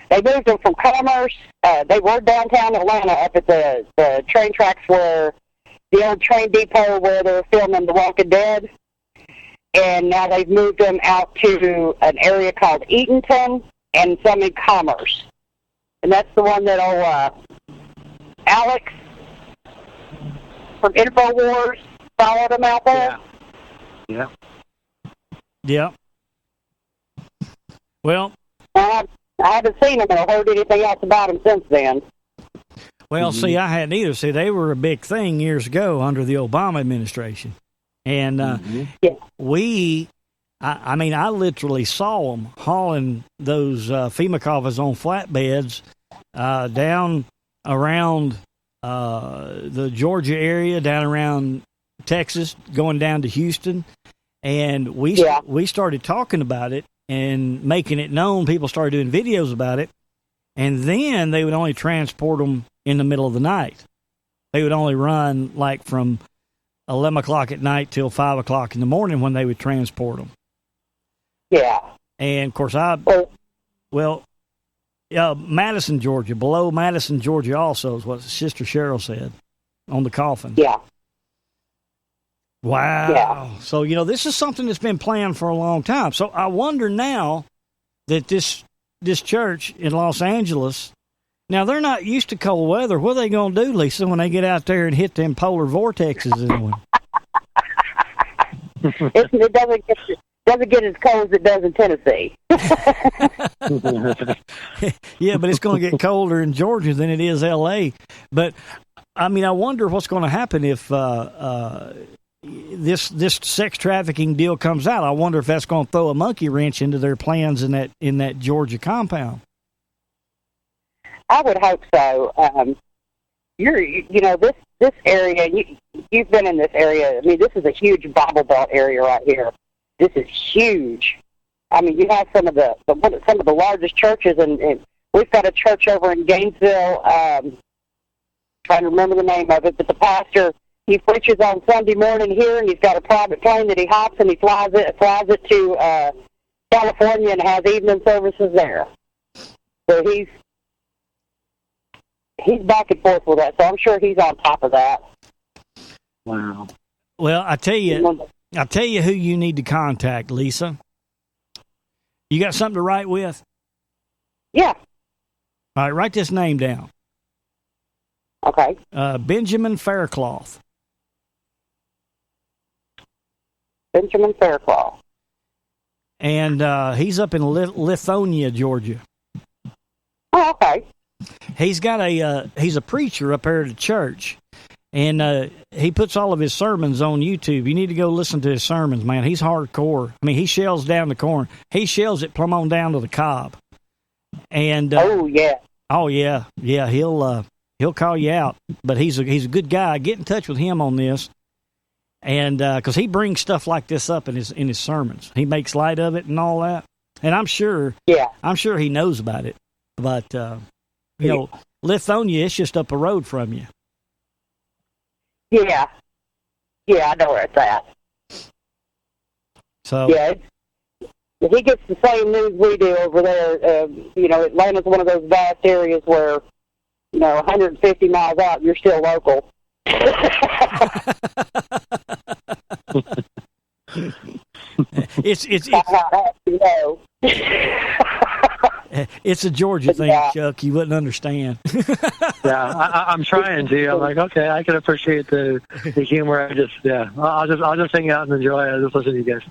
They moved them from Commerce. They were downtown Atlanta, up at the train tracks where the old train depot where they were filming The Walking Dead. And now they've moved them out to an area called Eatonton and some in Commerce. And that's the one that Alex from InfoWars followed them out there. Yeah. Yeah. Well, I haven't seen them or heard anything else about them since then. Well, see, I hadn't either. See, they were a big thing years ago under the Obama administration. And I literally saw them hauling those FEMA coffins on flatbeds down around the Georgia area, down around Texas, going down to Houston. And we started talking about it and making it known. People started doing videos about it. And then they would only transport them in the middle of the night. They would only run like from 11 o'clock at night till 5 o'clock in the morning when they would transport them. Yeah. And, of course, Madison, Georgia, below Madison, Georgia also is what Sister Cheryl said on the coffin. Yeah. Wow. Yeah. So, this is something that's been planned for a long time. So I wonder now that this church in Los Angeles, now they're not used to cold weather. What are they going to do, Lisa, when they get out there and hit them polar vortexes in one? It doesn't get as cold as it does in Tennessee. Yeah, but it's going to get colder in Georgia than it is L.A. But, I wonder what's going to happen if this sex trafficking deal comes out. I wonder if that's going to throw a monkey wrench into their plans in that Georgia compound. I would hope so. This area. You've been in this area. This is a huge Bible Belt area right here. This is huge. You have some of the largest churches, and we've got a church over in Gainesville. Trying to remember the name of it, but the pastor, he preaches on Sunday morning here, and he's got a private plane that he hops and he flies it to California and has evening services there. So he's back and forth with that. So I'm sure he's on top of that. Wow. Well, I tell you who you need to contact, Lisa. You got something to write with? Yeah. All right, write this name down. Okay. Benjamin Faircloth. Benjamin Faircloth. And he's up in Lithonia, Georgia. Oh, okay. He's a preacher up there at the church. And he puts all of his sermons on YouTube. You need to go listen to his sermons, man. He's hardcore. He shells down the corn. He shells it plumb on down to the cob. And oh yeah, he'll call you out. But he's a good guy. Get in touch with him on this, and because he brings stuff like this up in his sermons, he makes light of it and all that. And I'm sure he knows about it. But, Lithonia, it's just up the road from you. Yeah. Yeah, I know where it's at. So yeah, he gets the same news we do over there. Atlanta's one of those vast areas where, 150 miles out, you're still local. It's a Georgia thing, Chuck. You wouldn't understand. I'm trying to. I'm like, okay, I can appreciate the humor. I'll just hang out and enjoy it. Just listen to you guys.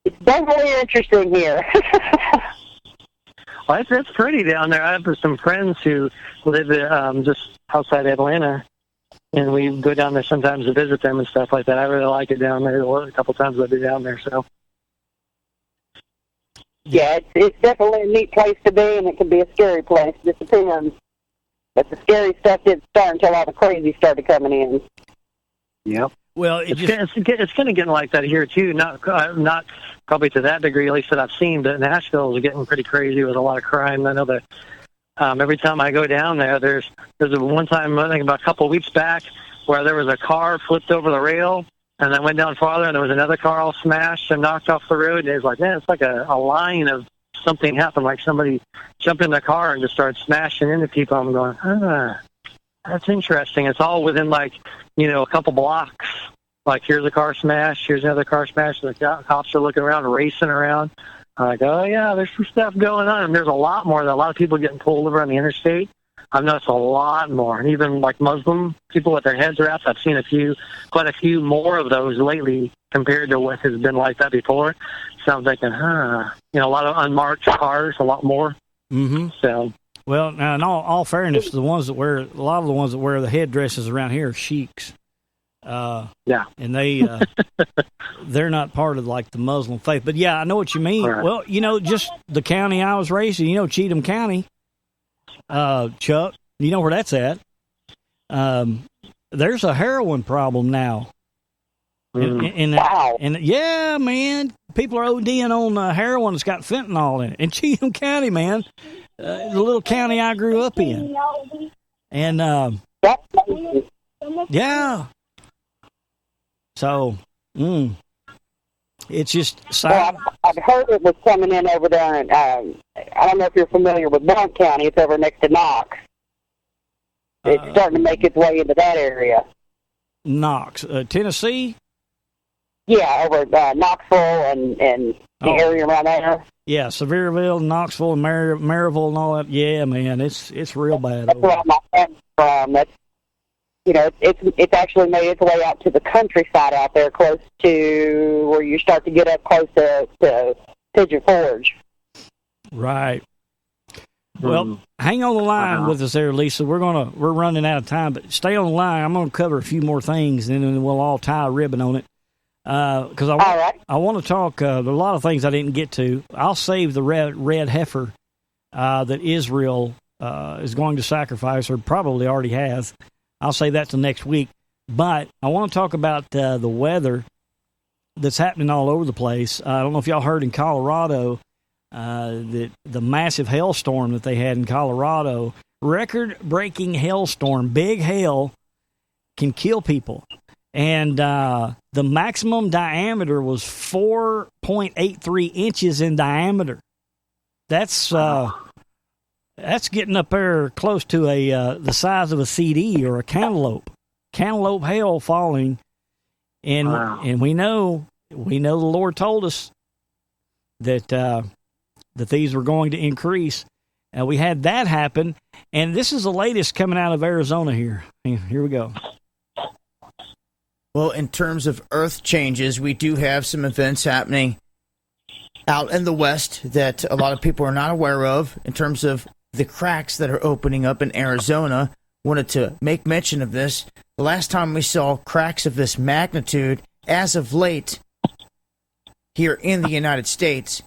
It's definitely interesting here. Well, it's pretty down there. I have some friends who live just outside Atlanta, and we go down there sometimes to visit them and stuff like that. I really like it down there. A couple times I've been down there, so. Yeah, it's definitely a neat place to be, and it can be a scary place. It depends. But the scary stuff didn't start until all the crazy started coming in. Yep. Well, it's kind of getting like that here too. Not probably to that degree, at least that I've seen. But Nashville is getting pretty crazy with a lot of crime. I know that every time I go down there, there's one time I think about a couple of weeks back where there was a car flipped over the rail. And I went down farther, and there was another car all smashed and knocked off the road. And it was like, man, it's like a line of something happened, like somebody jumped in the car and just started smashing into people. I'm going, that's interesting. It's all within, a couple blocks. Like, here's a car smash, here's another car smash. The cops are looking around, racing around. I'm like, oh, yeah, there's some stuff going on. And there's a lot more. A lot of people getting pulled over on the interstate. I've noticed a lot more, and even like Muslim people with their heads wrapped. I've seen quite a few more of those lately compared to what has been like that before. So I'm thinking, a lot of unmarked cars, a lot more. Mm-hmm. So, well, now in all fairness, a lot of the ones that wear the headdresses around here are sheiks. Yeah, and they're not part of like the Muslim faith. But yeah, I know what you mean. Right. Well, just the county I was raised in, Cheatham County. Chuck, you know where that's at. There's a heroin problem now. Wow. And yeah, man, people are ODing on heroin that's got fentanyl in it. In Cheatham County, man, the little county I grew up in. And, yeah. So, it's just... Well, I've heard it was coming in over there, and I don't know if you're familiar with Blount County. It's over next to Knox. It's starting to make its way into that area. Knox, Tennessee? Yeah, over Knoxville and the area around there. Yeah, Sevierville, Knoxville, and Maryville and all that. Yeah, man, it's real bad. That's where my family's from. That's, it's actually made its way out to the countryside out there, close to where you start to get up close to Pigeon Forge. Right. Well, hang on the line with us there, Lisa. We're running out of time, but stay on the line. I'm going to cover a few more things, and then we'll all tie a ribbon on it. Because I want to talk. There are a lot of things I didn't get to. I'll save the red heifer that Israel is going to sacrifice, or probably already has. I'll say that till next week. But I want to talk about the weather that's happening all over the place. I don't know if y'all heard in Colorado that the massive hailstorm that they had in Colorado, record-breaking hailstorm, big hail can kill people. And the maximum diameter was 4.83 inches in diameter. That's getting up there close to the size of a CD or a cantaloupe. Cantaloupe hail falling, and we know the Lord told us that these were going to increase. We had that happen, and this is the latest coming out of Arizona here. Here we go. Well, in terms of earth changes, we do have some events happening out in the west that a lot of people are not aware of in terms of the cracks that are opening up in Arizona. Wanted to make mention of this. The last time we saw cracks of this magnitude, as of late, here in the United States,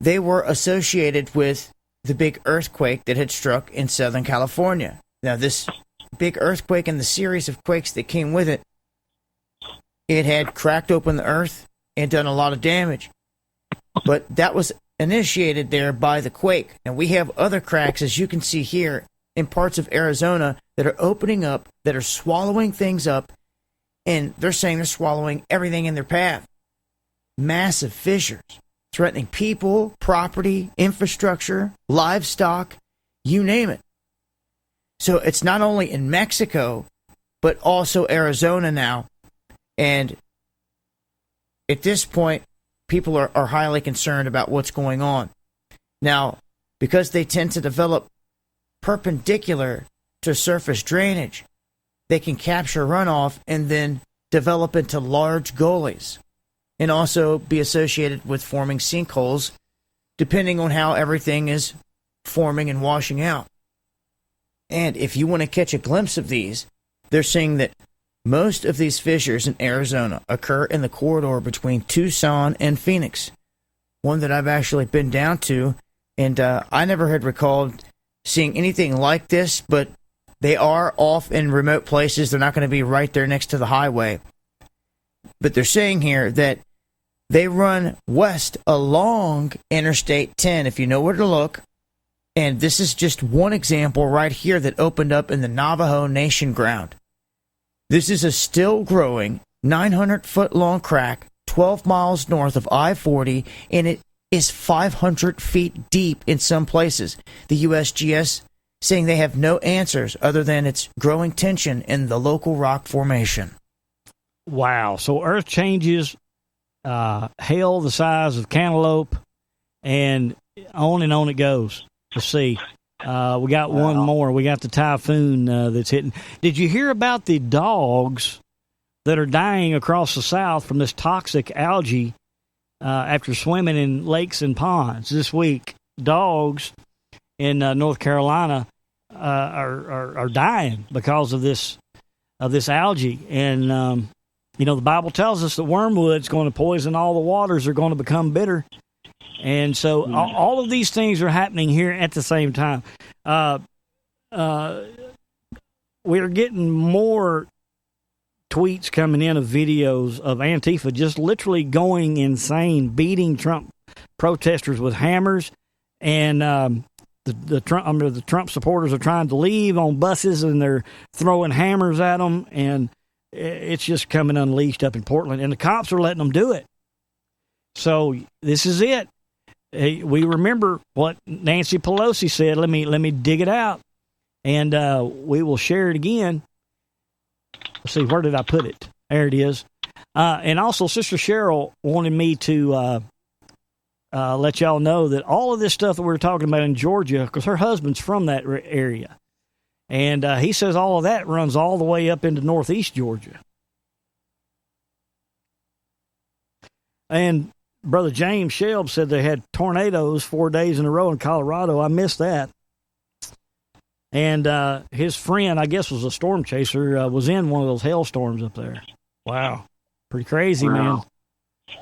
they were associated with the big earthquake that had struck in Southern California. Now, this big earthquake and the series of quakes that came with it it had cracked open the earth and done a lot of damage. But that was initiated there by the quake. And we have other cracks, as you can see here, in parts of Arizona that are opening up, that are swallowing things up, and they're saying they're swallowing everything in their path. Massive fissures, threatening people, property, infrastructure, livestock, you name it. So it's not only in Mexico, but also Arizona now. And at this point, people are highly concerned about what's going on. Now, because they tend to develop perpendicular to surface drainage, they can capture runoff and then develop into large gullies and also be associated with forming sinkholes, depending on how everything is forming and washing out. And if you want to catch a glimpse of these, they're saying that most of these fissures in Arizona occur in the corridor between Tucson and Phoenix, one that I've actually been down to, and I never had recalled seeing anything like this, but they are off in remote places. They're not going to be right there next to the highway. But they're saying here that they run west along Interstate 10, if you know where to look. And this is just one example right here that opened up in the Navajo Nation ground. This is a still growing 900-foot-long crack 12 miles north of I-40, and it is 500 feet deep in some places. The USGS saying they have no answers other than it's growing tension in the local rock formation. Wow. So earth changes, hail the size of cantaloupe, and on it goes. Let's see. We got one more. We got the typhoon that's hitting. Did you hear about the dogs that are dying across the South from this toxic algae after swimming in lakes and ponds this week? Dogs in North Carolina are dying because of this algae. And, the Bible tells us that wormwood's going to poison all the waters, are going to become bitter. And so all of these things are happening here at the same time. We're getting more tweets coming in of videos of Antifa just literally going insane, beating Trump protesters with hammers. And the Trump supporters are trying to leave on buses, and they're throwing hammers at them. And it's just coming unleashed up in Portland. And the cops are letting them do it. So this is it. Hey, we remember what Nancy Pelosi said. Let me dig it out, and we will share it again. Let's see, where did I put it? There it is. And also, Sister Cheryl wanted me to let y'all know that all of this stuff that we're talking about in Georgia, because her husband's from that area, and he says all of that runs all the way up into northeast Georgia. And Brother James Shelb said they had tornadoes 4 days in a row in Colorado. I missed that. And his friend, I guess was a storm chaser, was in one of those hailstorms up there. Wow. Pretty crazy, man.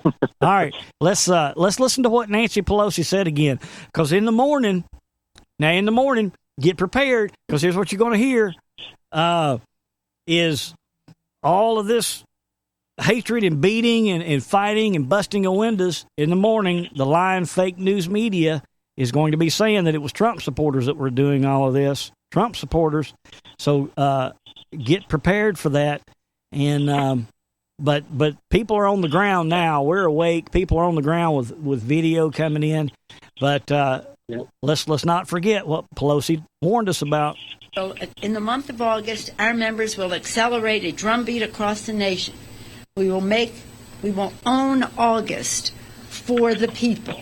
All right, let's listen to what Nancy Pelosi said again. Because in the morning, get prepared, because here's what you're going to hear, is all of this hatred and beating and fighting and busting of windows. In the morning, the lying fake news media is going to be saying that it was Trump supporters that were doing all of this. Trump supporters. So get prepared for that. And but people are on the ground now. We're awake. People are on the ground with video coming in. But let's not forget what Pelosi warned us about. In the month of August, our members will accelerate a drumbeat across the nation. We will own August for the people.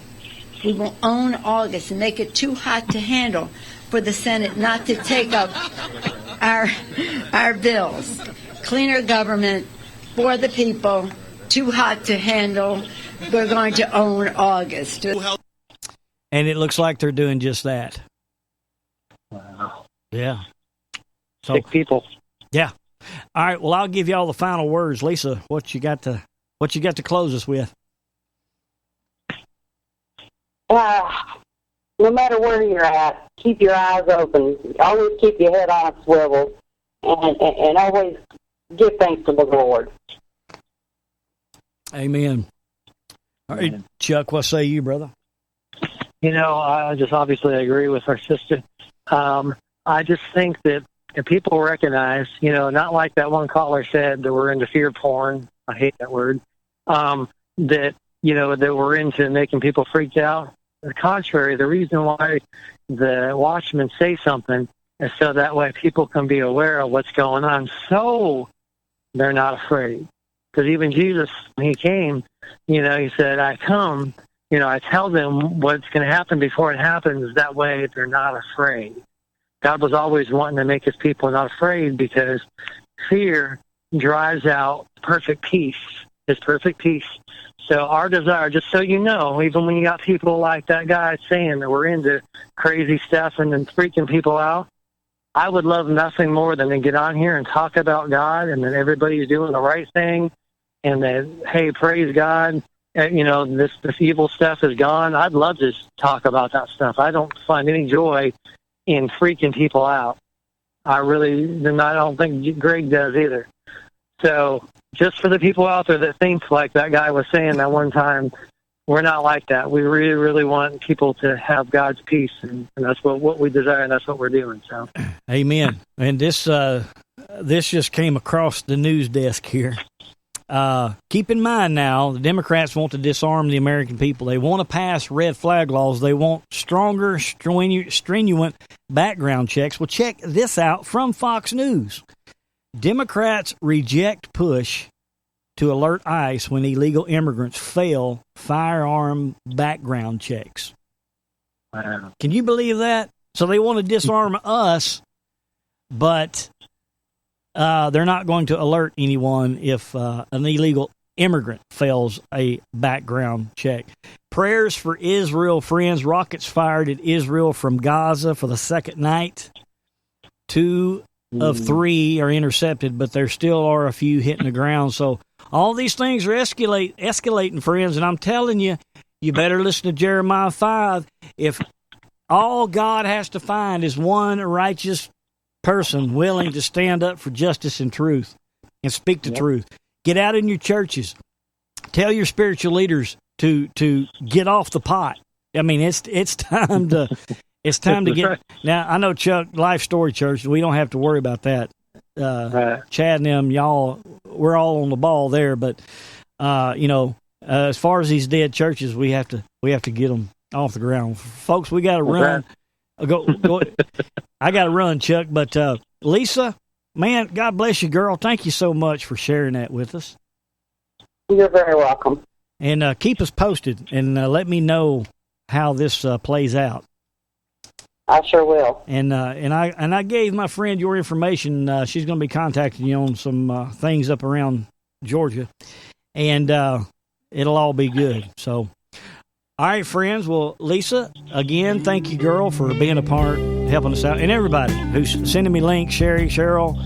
We will own August and make it too hot to handle for the Senate not to take up our bills. Cleaner government for the people, too hot to handle. We're going to own August. And it looks like they're doing just that. Wow. Yeah. So, big people. Yeah. All right. Well, I'll give you all the final words, Lisa. What you got to close us with? No matter where you're at, keep your eyes open. Always keep your head on a swivel, and always give thanks to the Lord. Amen. All right, Chuck, what say you, brother? I just obviously agree with our sister. I just think that if people recognize, not like that one caller said that we're into fear porn. I hate that word. That we're into making people freak out. The contrary, the reason why the watchmen say something is so that way people can be aware of what's going on, so they're not afraid. Because even Jesus, when he came, he said, I come, I tell them what's going to happen before it happens. That way they're not afraid. God was always wanting to make his people not afraid, because fear drives out perfect peace, his perfect peace. So our desire, just so you know, even when you got people like that guy saying that we're into crazy stuff and then freaking people out, I would love nothing more than to get on here and talk about God, and that everybody's doing the right thing, and that, hey, praise God, this evil stuff is gone. I'd love to talk about that stuff. I don't find any joy in freaking people out. I don't think Greg does either. So just for the people out there that think like that guy was saying that one time, we're not like that. We really, really want people to have God's peace, and that's what we desire, and that's what we're doing. So, amen. And this just came across the news desk here. Keep in mind now, the Democrats want to disarm the American people. They want to pass red flag laws. They want stronger, stringent background checks. Well, check this out from Fox News. Democrats reject push to alert ICE when illegal immigrants fail firearm background checks. Wow. Can you believe that? So they want to disarm us, but they're not going to alert anyone if an illegal immigrant fails a background check. Prayers for Israel, friends. Rockets fired at Israel from Gaza for the second night. 2 of 3 are intercepted, but there still are a few hitting the ground. So all these things are escalating, friends, and I'm telling you, you better listen to Jeremiah 5. If all God has to find is one righteous person willing to stand up for justice and truth and speak the truth, get out in your churches. Tell your spiritual leaders to get off the pot. I mean, it's time to it's time to get right. Now, I know, Chuck, Life Story Church, we don't have to worry about that. Right. Chad and them, y'all, we're all on the ball there. But as far as these dead churches, we have to get them off the ground, folks. We got to run. Go. I got to run, Chuck. But Lisa, man, God bless you, girl. Thank you so much for sharing that with us. You're very welcome. And keep us posted, and let me know how this plays out. I sure will. And I gave my friend your information. She's going to be contacting you on some things up around Georgia, and it'll all be good. So, all right, friends. Well, Lisa, again, thank you, girl, for being a part, helping us out, and everybody who's sending me links. Sherry, Cheryl,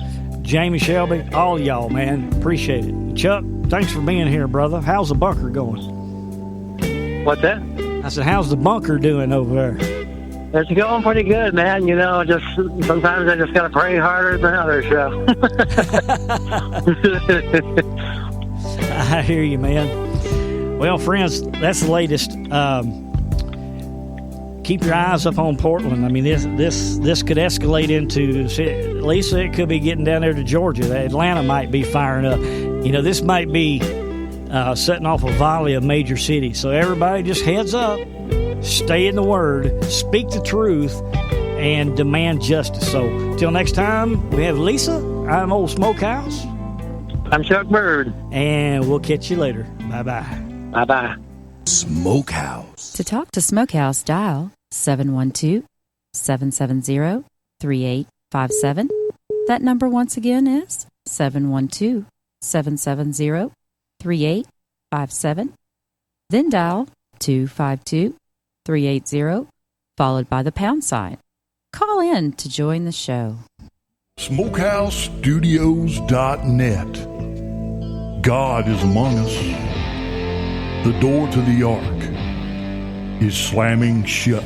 Jamie, Shelby, all y'all, man, appreciate it. Chuck, thanks for being here, brother. How's the bunker going? What's that? I said, how's the bunker doing over there? It's going pretty good, man. Just sometimes I just got to pray harder than others. So. I hear you, man. Well, friends, that's the latest. Keep your eyes up on Portland. I mean, this could escalate into, Lisa, it could be getting down there to Georgia. Atlanta might be firing up. This might be setting off a volley of major cities. So everybody just heads up. Stay in the Word, speak the truth, and demand justice. So, till next time, we have Lisa. I'm Old Smokehouse. I'm Chuck Bird. And we'll catch you later. Bye-bye. Bye-bye. Smokehouse. To talk to Smokehouse, dial 712-770-3857. That number once again is 712-770-3857. Then dial 252-380, followed by the pound sign. Call in to join the show. SmokehouseStudios.net. God is among us. The door to the ark is slamming shut.